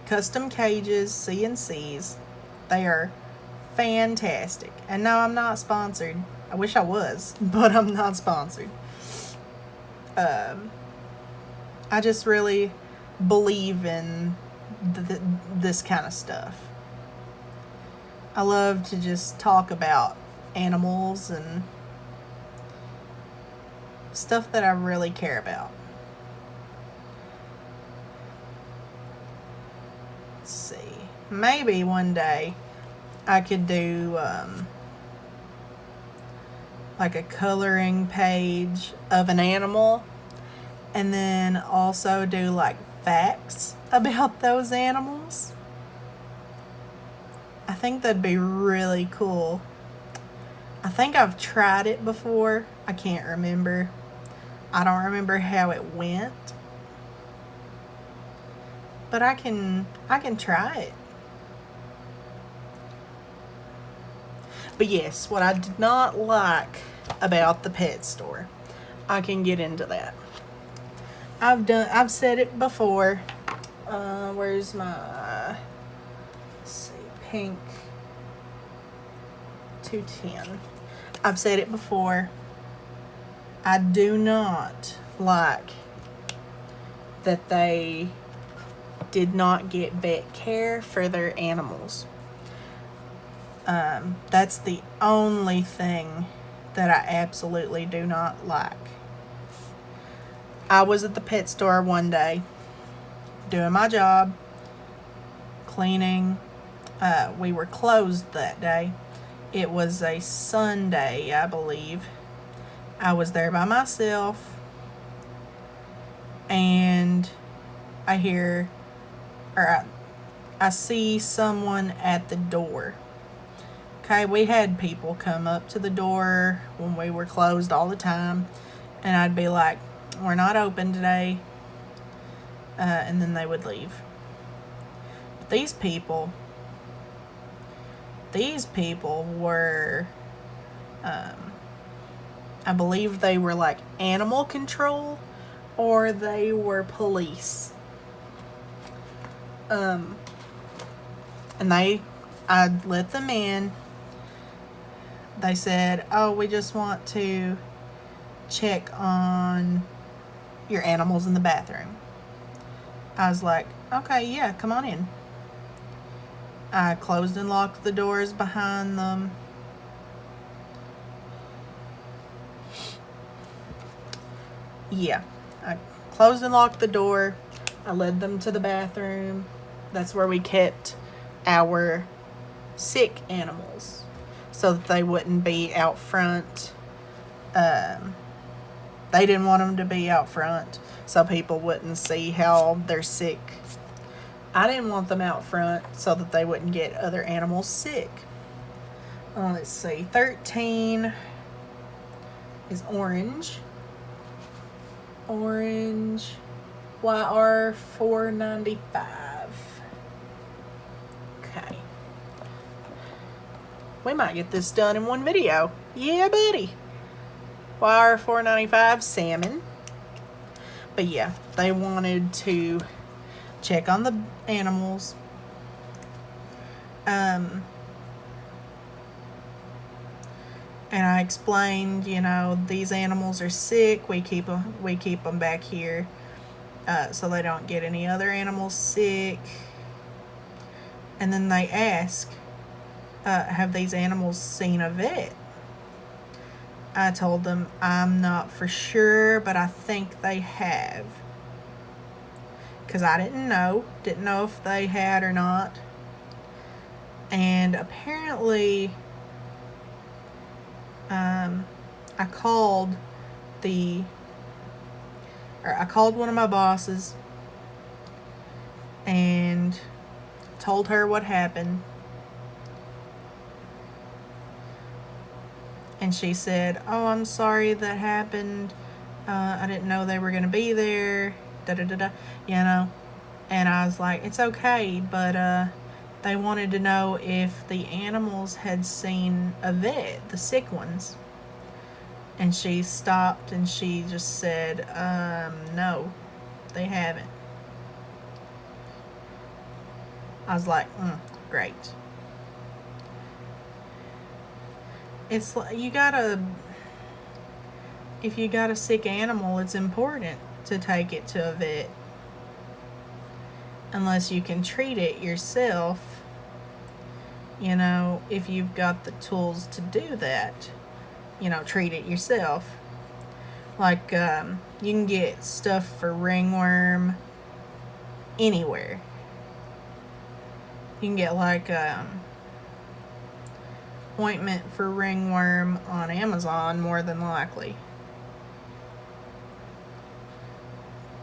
A: custom cages, CNCs, they are fantastic. And no, I'm not sponsored. I wish I was, but I'm not sponsored. I just really believe in this kind of stuff. I love to just talk about animals and stuff that I really care about. Let's see. Maybe one day I could do like a coloring page of an animal, and then also do like facts about those animals. I think that'd be really cool. I think I've tried it before. I can't remember. I don't remember how it went. But I can try it. But yes, what I did not like about the pet store, I can get into that. I've said it before. Where's my, let's see, pink 210. I've said it before. I do not like that they did not get vet care for their animals. That's the only thing that I absolutely do not like. I was at the pet store one day doing my job, cleaning. We were closed that day. It was a Sunday, I believe. I was there by myself, and I hear, or I see someone at the door. Okay, we had people come up to the door when we were closed all the time, and I'd be like, we're not open today, and then they would leave. But these people were, I believe they were like animal control, or they were police. And I let them in. They said, oh, we just want to check on your animals in the bathroom. I was like, okay, yeah, come on in. I closed and locked the doors behind them. Yeah, I closed and locked the door. I led them to the bathroom. That's where we kept our sick animals, so that they wouldn't be out front. They didn't want them to be out front so people wouldn't see how they're sick. I didn't want them out front so that they wouldn't get other animals sick. Let's see, 13 is orange. Orange YR 495. Okay. We might get this done in one video. Yeah, buddy. YR 495 salmon. But yeah, they wanted to check on the animals. And I explained, these animals are sick. We keep them back here so they don't get any other animals sick. And then they ask, have these animals seen a vet? I told them I'm not for sure, but I think they have. Because I didn't know if they had or not. And apparently, I called one of my bosses and told her what happened. And she said, "Oh, I'm sorry that happened. I didn't know they were going to be there. Da da da da." And I was like, "It's okay," but they wanted to know if the animals had seen a vet, the sick ones. And she stopped and she just said, "No, they haven't." I was like, great. It's like if you got a sick animal, it's important to take it to a vet. Unless you can treat it yourself, if you've got the tools to do that, treat it yourself. Like, you can get stuff for ringworm anywhere. You can get like ointment for ringworm on Amazon, more than likely.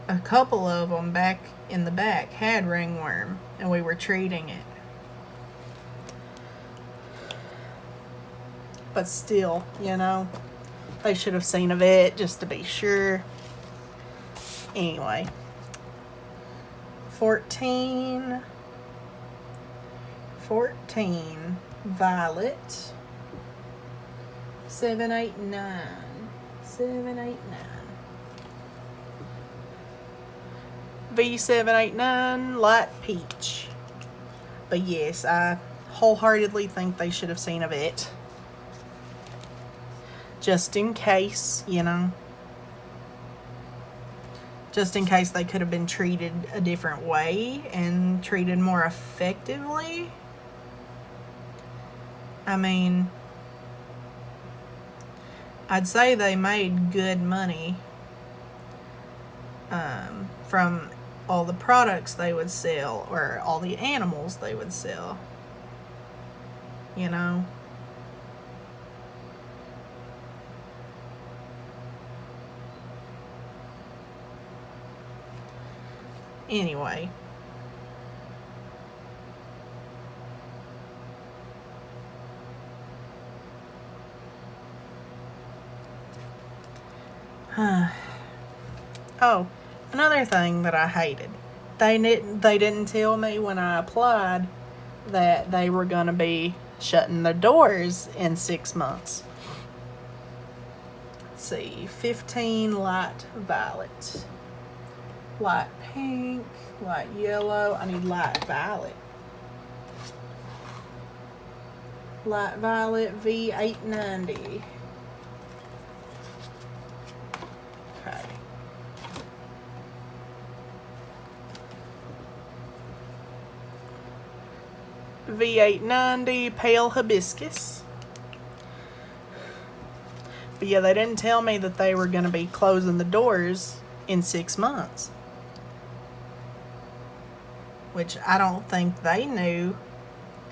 A: A couple of them back in the back had ringworm, and we were treating it. But still, they should have seen a vet just to be sure. Anyway, 14, Violet, 789. V789 Light Peach. But yes, I wholeheartedly think they should have seen a vet. Just in case, Just in case they could have been treated a different way and treated more effectively. I mean, I'd say they made good money from all the products they would sell, or all the animals they would sell. Anyway. Oh, another thing that I hated. They didn't tell me when I applied that they were going to be shutting their doors in 6 months. Let's see, 15 Light Violet. Light pink, light yellow. I need light violet. Light violet V890. Okay. V890 pale hibiscus. But yeah, they didn't tell me that they were going to be closing the doors in 6 months. Which I don't think they knew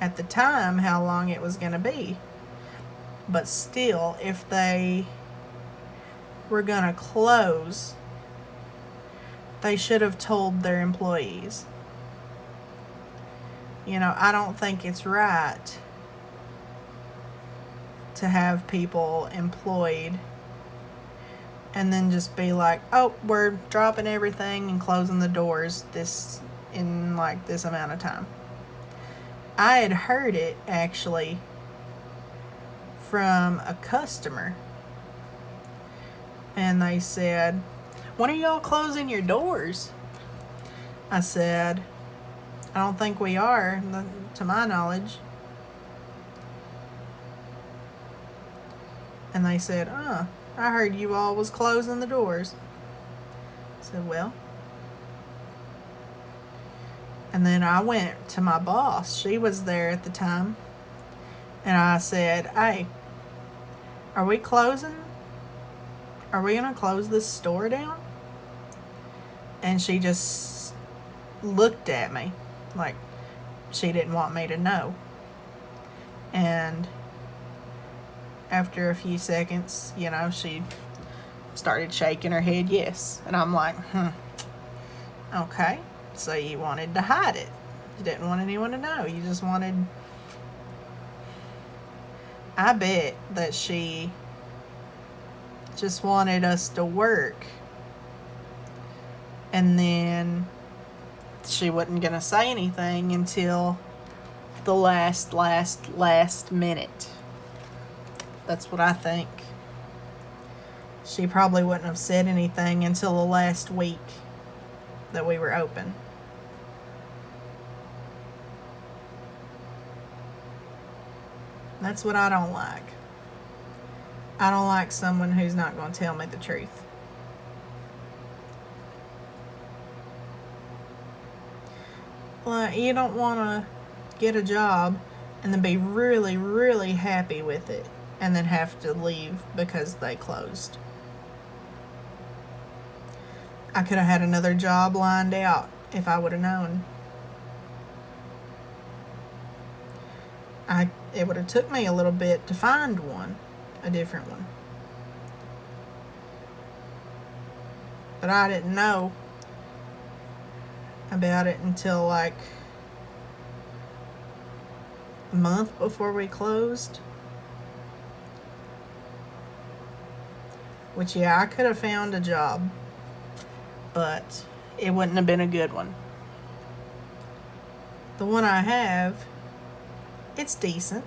A: at the time how long it was going to be. But still, if they were going to close, they should have told their employees. I don't think it's right to have people employed and then just be like, "Oh, we're dropping everything and closing the doors in like this amount of time." I had heard it actually from a customer, and they said, when are y'all closing your doors? I said, I don't think we are, to my knowledge. And they said, I heard you all was closing the doors. I said, well. And then I went to my boss. She was there at the time. And I said, hey, are we closing? Are we going to close this store down? And she just looked at me like she didn't want me to know. And after a few seconds, you know, she started shaking her head yes. And I'm like, okay. So you wanted to hide it. You didn't want anyone to know. You just wanted... I bet that she just wanted us to work. And then she wasn't going to say anything until the last minute. That's what I think. She probably wouldn't have said anything until the last week that we were open. That's what I don't like. I don't like someone who's not going to tell me the truth. Like, you don't want to get a job and then be really, really happy with it and then have to leave because they closed. I could have had another job lined out if I would have known. It would have took me a little bit to find one, a different one. But I didn't know about it until like a month before we closed. Which, yeah, I could have found a job, but it wouldn't have been a good one. The one I have, it's decent.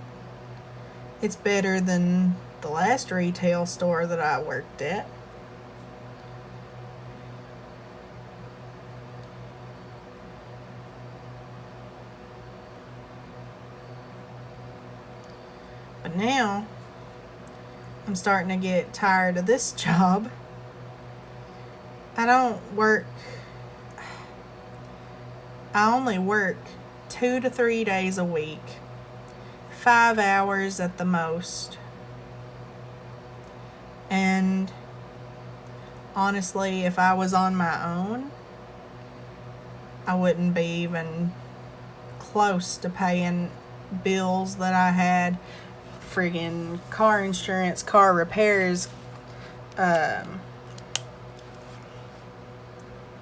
A: It's better than the last retail store that I worked at. But now, I'm starting to get tired of this job. I only work 2 to 3 days a week. 5 hours at the most. And honestly, if I was on my own, I wouldn't be even close to paying bills that I had. Friggin' car insurance, car repairs,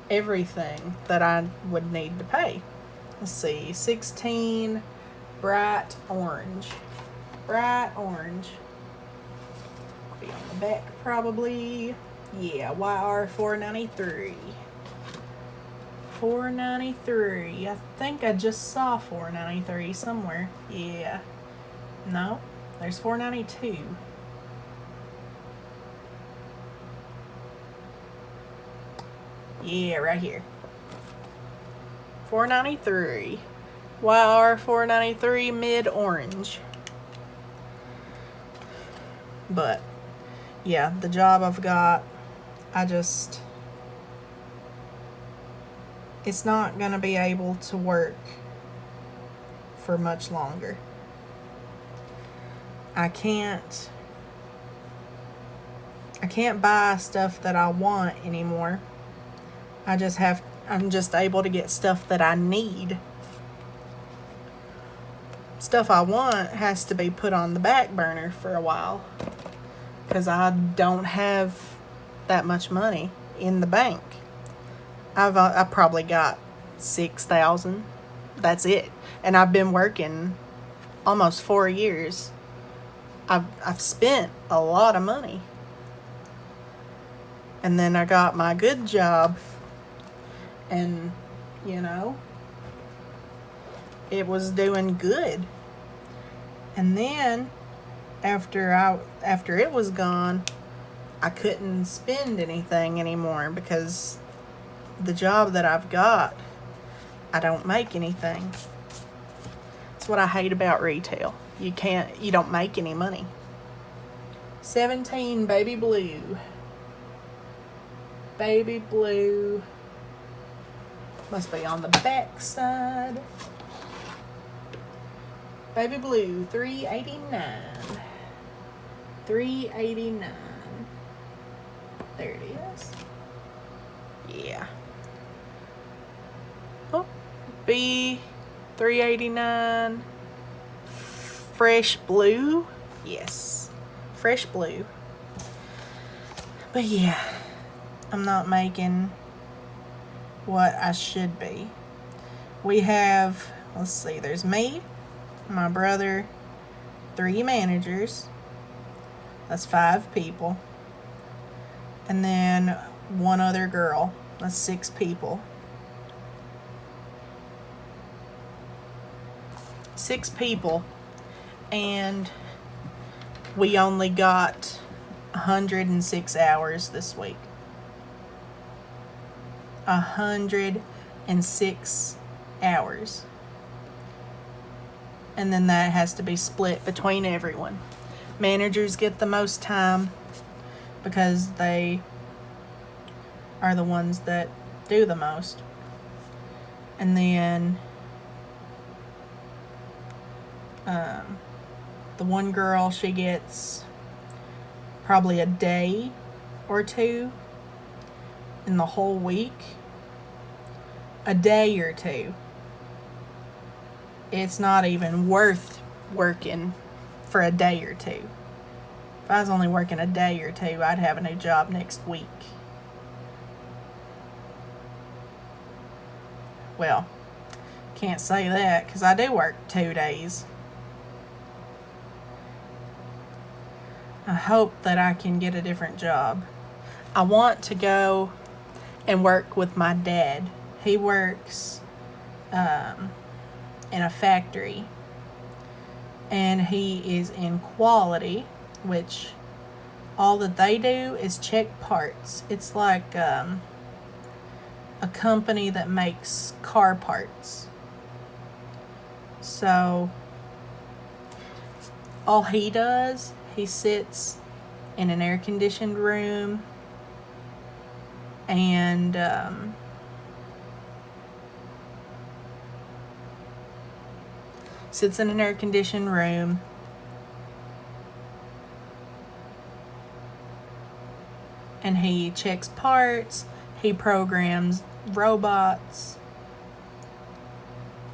A: everything that I would need to pay. Let's see, 16 bright orange. Bright orange. Be on the back probably. Yeah, YR 493. 493. I think I just saw 493 somewhere. Yeah. No, there's 492. Yeah, right here. 493. YR 493 mid orange. But yeah, the job I've got, it's not going to be able to work for much longer. I can't buy stuff that I want anymore. I'm just able to get stuff that I need. Stuff I want has to be put on the back burner for a while because I don't have that much money in the bank. I probably got $6,000. That's it. And I've been working almost 4 years. I've spent a lot of money. And then I got my good job, and it was doing good. And then after it was gone, I couldn't spend anything anymore because the job that I've got, I don't make anything. That's what I hate about retail. You don't make any money. 17 baby blue. Baby blue. Must be on the back side. Baby blue, $3.89. $3.89. There it is. Yeah. Oh, B, $3.89. Fresh blue. Yes, fresh blue. But yeah, I'm not making what I should be. We have, let's see, there's me, my brother, 3 managers. That's 5 people. And then 1 other girl. That's 6 people. 6 people. And we only got 106 hours this week. 106 hours. And then that has to be split between everyone. Managers get the most time because they are the ones that do the most. And then the one girl, she gets probably a day or 2 in the whole week. A day or 2. It's not even worth working for a day or 2. If I was only working a day or 2, I'd have a new job next week. Well, can't say that because I do work 2 days. I hope that I can get a different job. I want to go and work with my dad. He works in a factory, and he is in quality, which all that they do is check parts. It's like a company that makes car parts. So all he does, he sits in an air-conditioned room and sits in an air-conditioned room and he checks parts, he programs robots.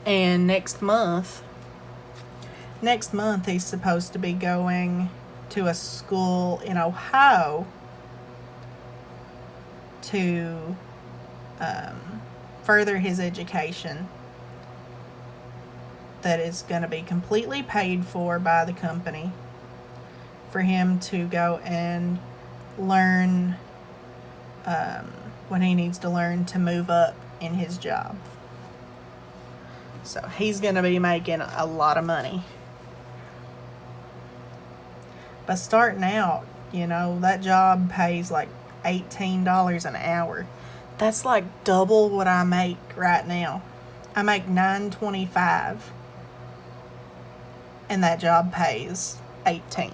A: And next month he's supposed to be going to a school in Ohio to further his education that is going to be completely paid for by the company for him to go and learn what he needs to learn to move up in his job. So he's going to be making a lot of money. But starting out, that job pays like $18 an hour. That's like double what I make right now. I make $9.25, and that job pays $18.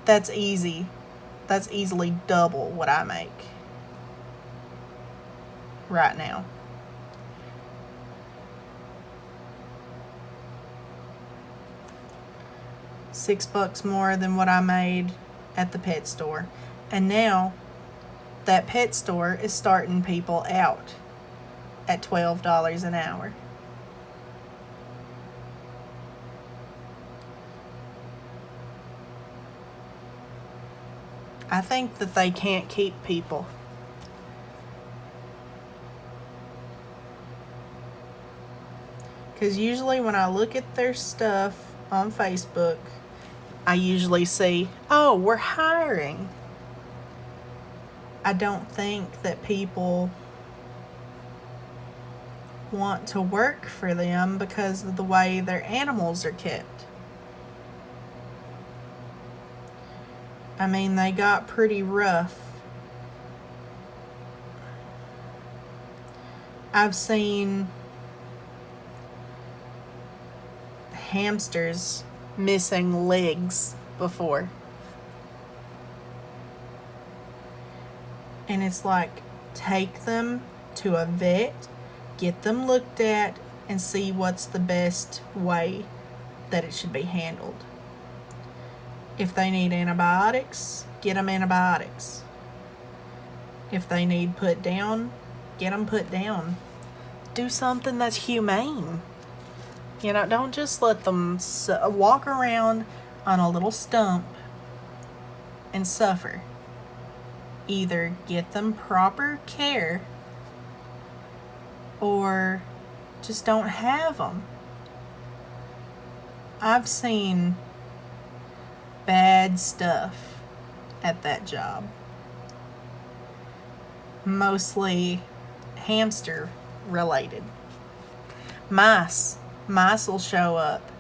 A: That's easy. That's easily double what I make right now. $6 more than what I made at the pet store. And now that pet store is starting people out at $12 an hour. I think that they can't keep people. Because usually when I look at their stuff on Facebook, I usually see, oh, we're hiring. I don't think that people want to work for them because of the way their animals are kept. I mean, they got pretty rough. I've seen hamsters missing legs before. And it's like, take them to a vet, get them looked at, and see what's the best way that it should be handled. If they need antibiotics, get them antibiotics. If they need put down, get them put down. Do something that's humane. You know, don't just let them walk around on a little stump and suffer. Either get them proper care or just don't have them. I've seen bad stuff at that job. Mostly hamster related. Mice will show up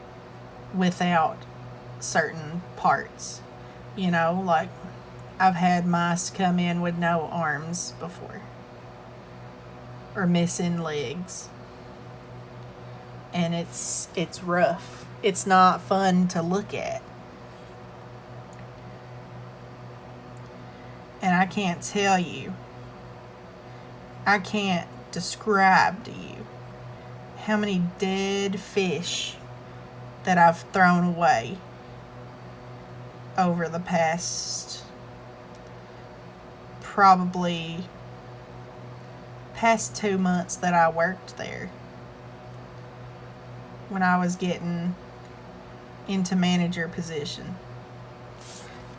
A: without certain parts. You know, like I've had mice come in with no arms before, or missing legs. And it's rough. It's not fun to look at. And I can't tell you, I can't describe to you how many dead fish that I've thrown away over the past 2 months that I worked there, when I was getting into manager position.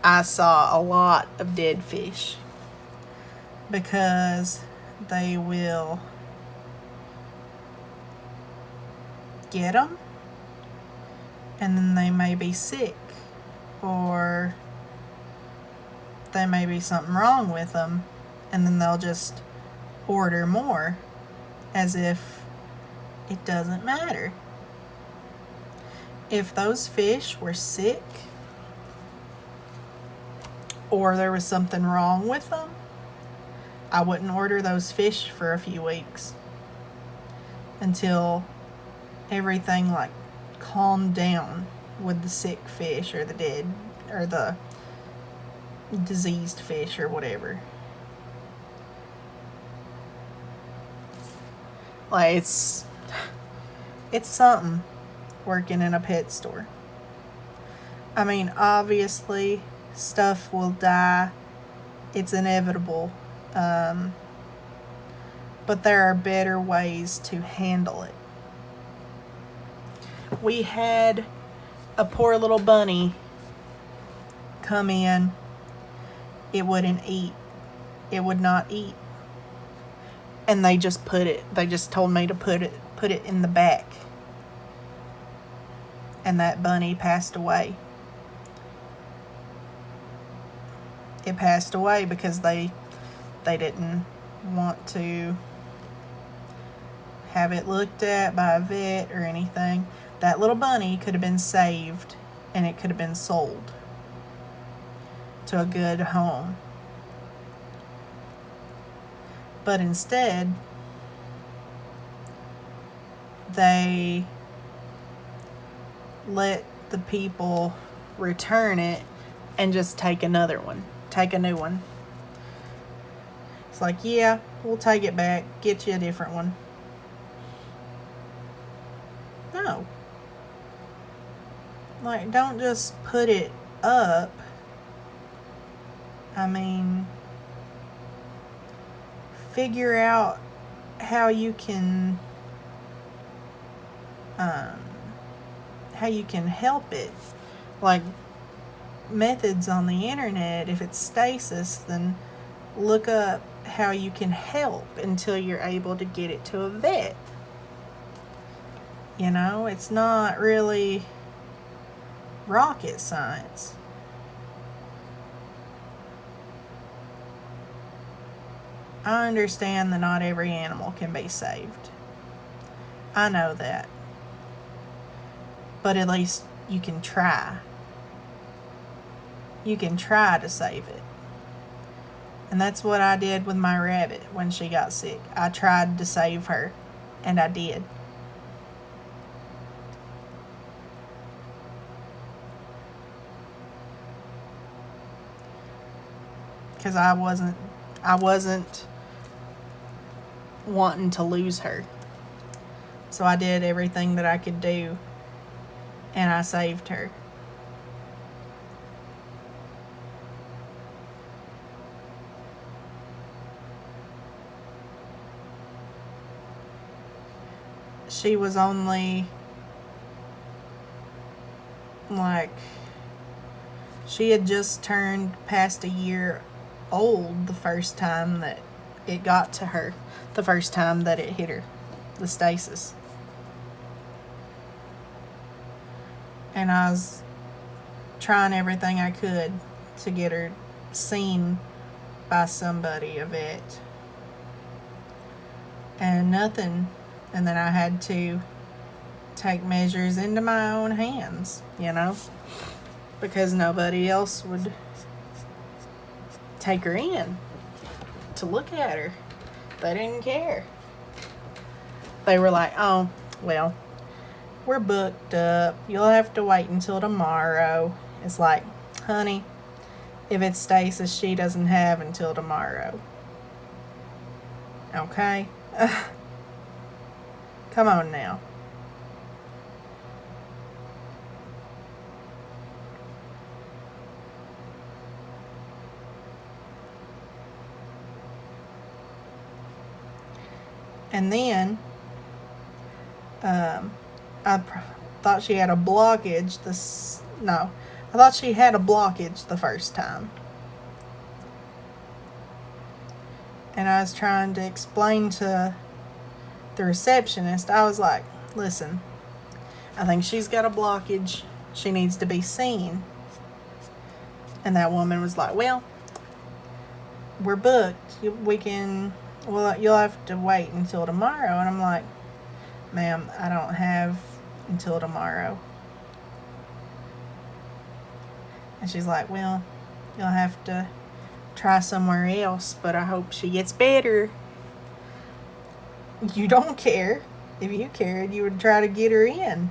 A: I saw a lot of dead fish because they will get them and then they may be sick, or there may be something wrong with them, and then they'll just order more as if it doesn't matter. If those fish were sick or there was something wrong with them, I wouldn't order those fish for a few weeks until everything like calmed down with the sick fish or the dead or the diseased fish or whatever. Like it's something working in a pet store. I mean, obviously stuff will die. It's inevitable. But there are better ways to handle it. We had a poor little bunny come in. It wouldn't eat. It would not eat. And they just told me to put it in the back. And that bunny passed away. It passed away because they didn't want to have it looked at by a vet or anything. That little bunny could have been saved and it could have been sold to a good home. But instead, they let the people return it and just take a new one. It's like, yeah, we'll take it back, get you a different one. No. Like, don't just put it up. I mean, figure out how you can help it. Like, methods on the internet. If it's stasis, then look up how you can help until you're able to get it to a vet. You know, it's not really rocket science. I understand that not every animal can be saved. I know that. But at least you can try. you can try to save it. And that's what I did with my rabbit when she got sick. I tried to save her, and I did. Because I wasn't wanting to lose her. So I did everything that I could do, and I saved her. She was only like, she had just turned past a year old the first time that it got to her, the first time that it hit her, the stasis. And I was trying everything I could to get her seen by somebody, a vet. And nothing. And then I had to take measures into my own hands, because nobody else would take her in to look at her. They didn't care. They were like, oh, well, we're booked up. You'll have to wait until tomorrow. It's like, honey, if it's stasis, she doesn't have until tomorrow. Okay? Come on now. And then, I thought she had a blockage. I thought she had a blockage the first time. And I was trying to explain to the receptionist, I was like, listen, I think she's got a blockage. She needs to be seen. And that woman was like, well, we're booked. You'll have to wait until tomorrow. And I'm like, ma'am, I don't have until tomorrow. And she's like, well, you'll have to try somewhere else, but I hope she gets better. You don't care. If you cared, you would try to get her in.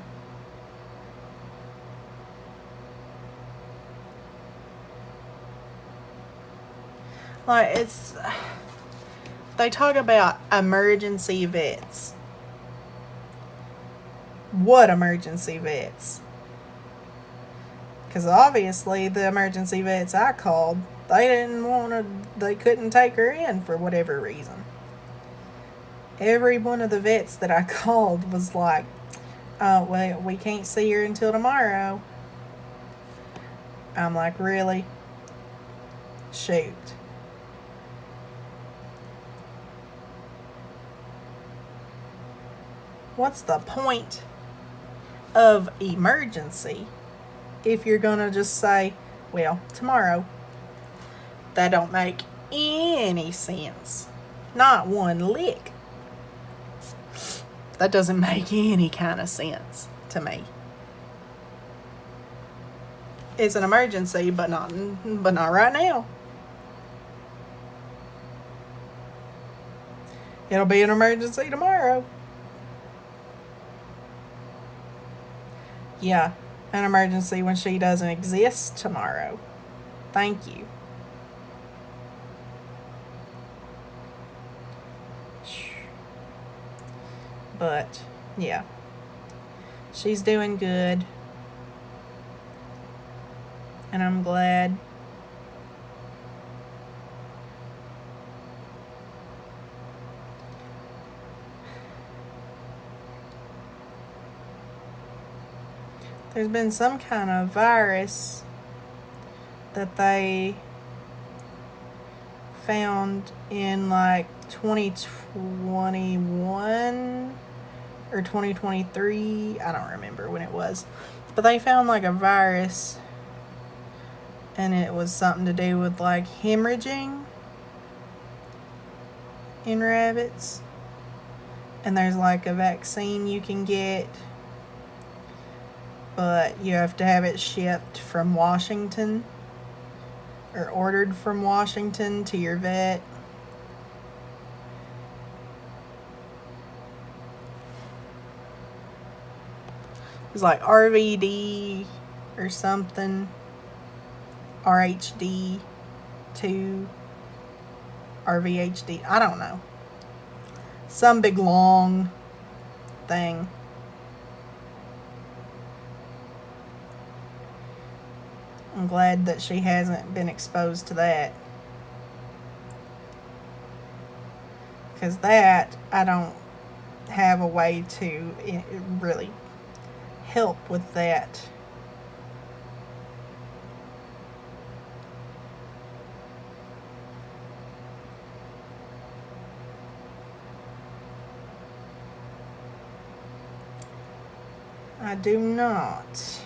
A: Like, they talk about emergency vets. What emergency vets? Because obviously the emergency vets I called, they couldn't take her in for whatever reason. Every one of the vets that I called was like, oh, well, we can't see her until tomorrow. I'm like, really? Shoot. What's the point of emergency if you're going to just say, well, tomorrow? That don't make any sense. Not one lick. That doesn't make any kind of sense to me. It's an emergency, but not right now. It'll be an emergency tomorrow. Yeah, an emergency when she doesn't exist tomorrow. Thank you. But, yeah. She's doing good. And I'm glad. There's been some kind of virus that they found in like 2021 or 2023. I don't remember when it was. But they found like a virus, and it was something to do with like hemorrhaging in rabbits. And there's like a vaccine you can get, but you have to have it shipped from Washington. or ordered from Washington to your vet. It's like RVD or something. RHD 2. RVHD. I don't know. Some big long thing. I'm glad that she hasn't been exposed to that. Because that, I don't have a way to really help with that. I do not.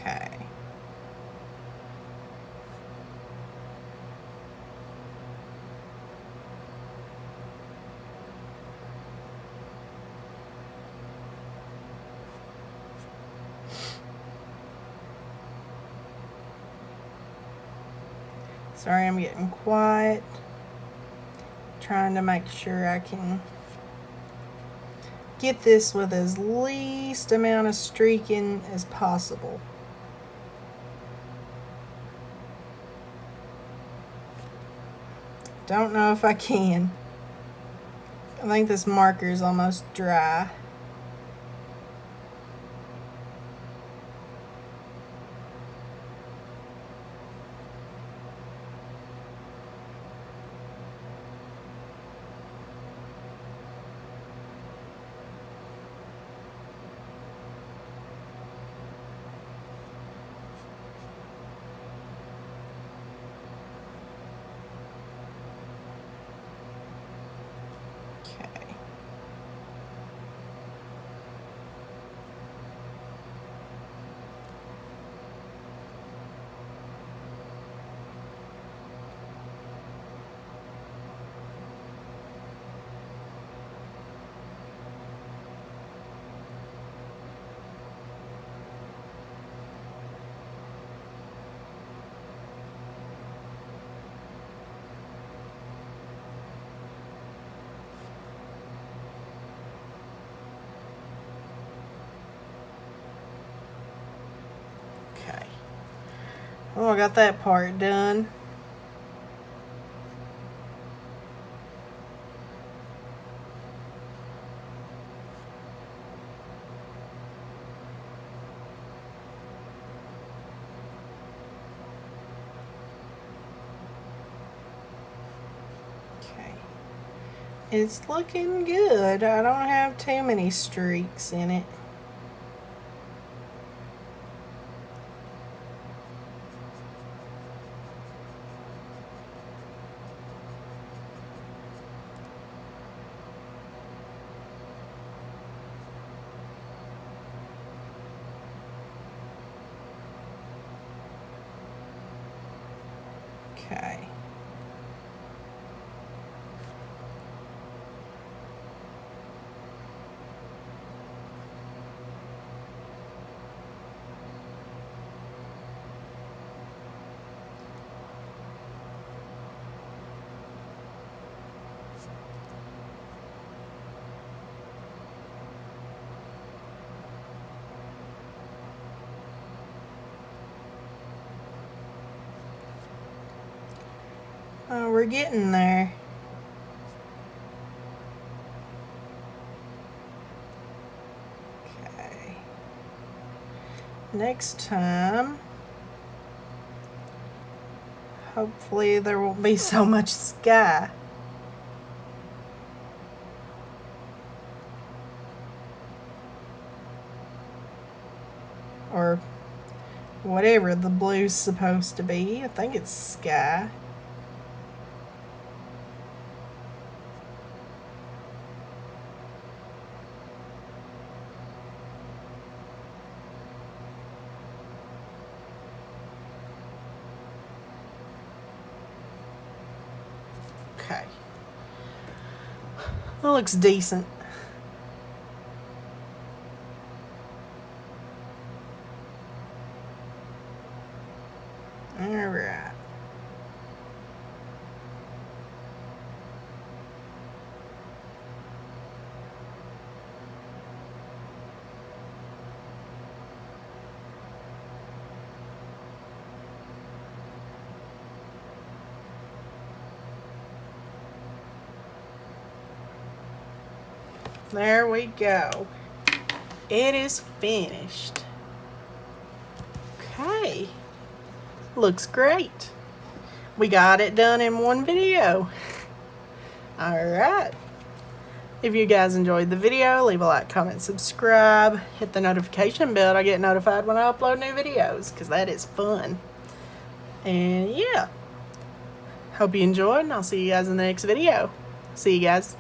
A: Okay. Sorry, I'm getting quiet. Trying to make sure I can get this with as least amount of streaking as possible. Don't know if I can. I think this marker is almost dry. Okay. Okay. Oh, I got that part done. Okay. It's looking good. I don't have too many streaks in it. Okay. Oh, we're getting there. Okay. Next time, hopefully there won't be so much sky. Or whatever the blue's supposed to be. I think it's sky. Okay. That looks decent. Alright. There we go. It is finished. Okay. Looks great. We got it done in one video. Alright. If you guys enjoyed the video, leave a like, comment, subscribe, hit the notification bell to get notified when I upload new videos, because that is fun. And yeah. Hope you enjoyed, and I'll see you guys in the next video. See you guys.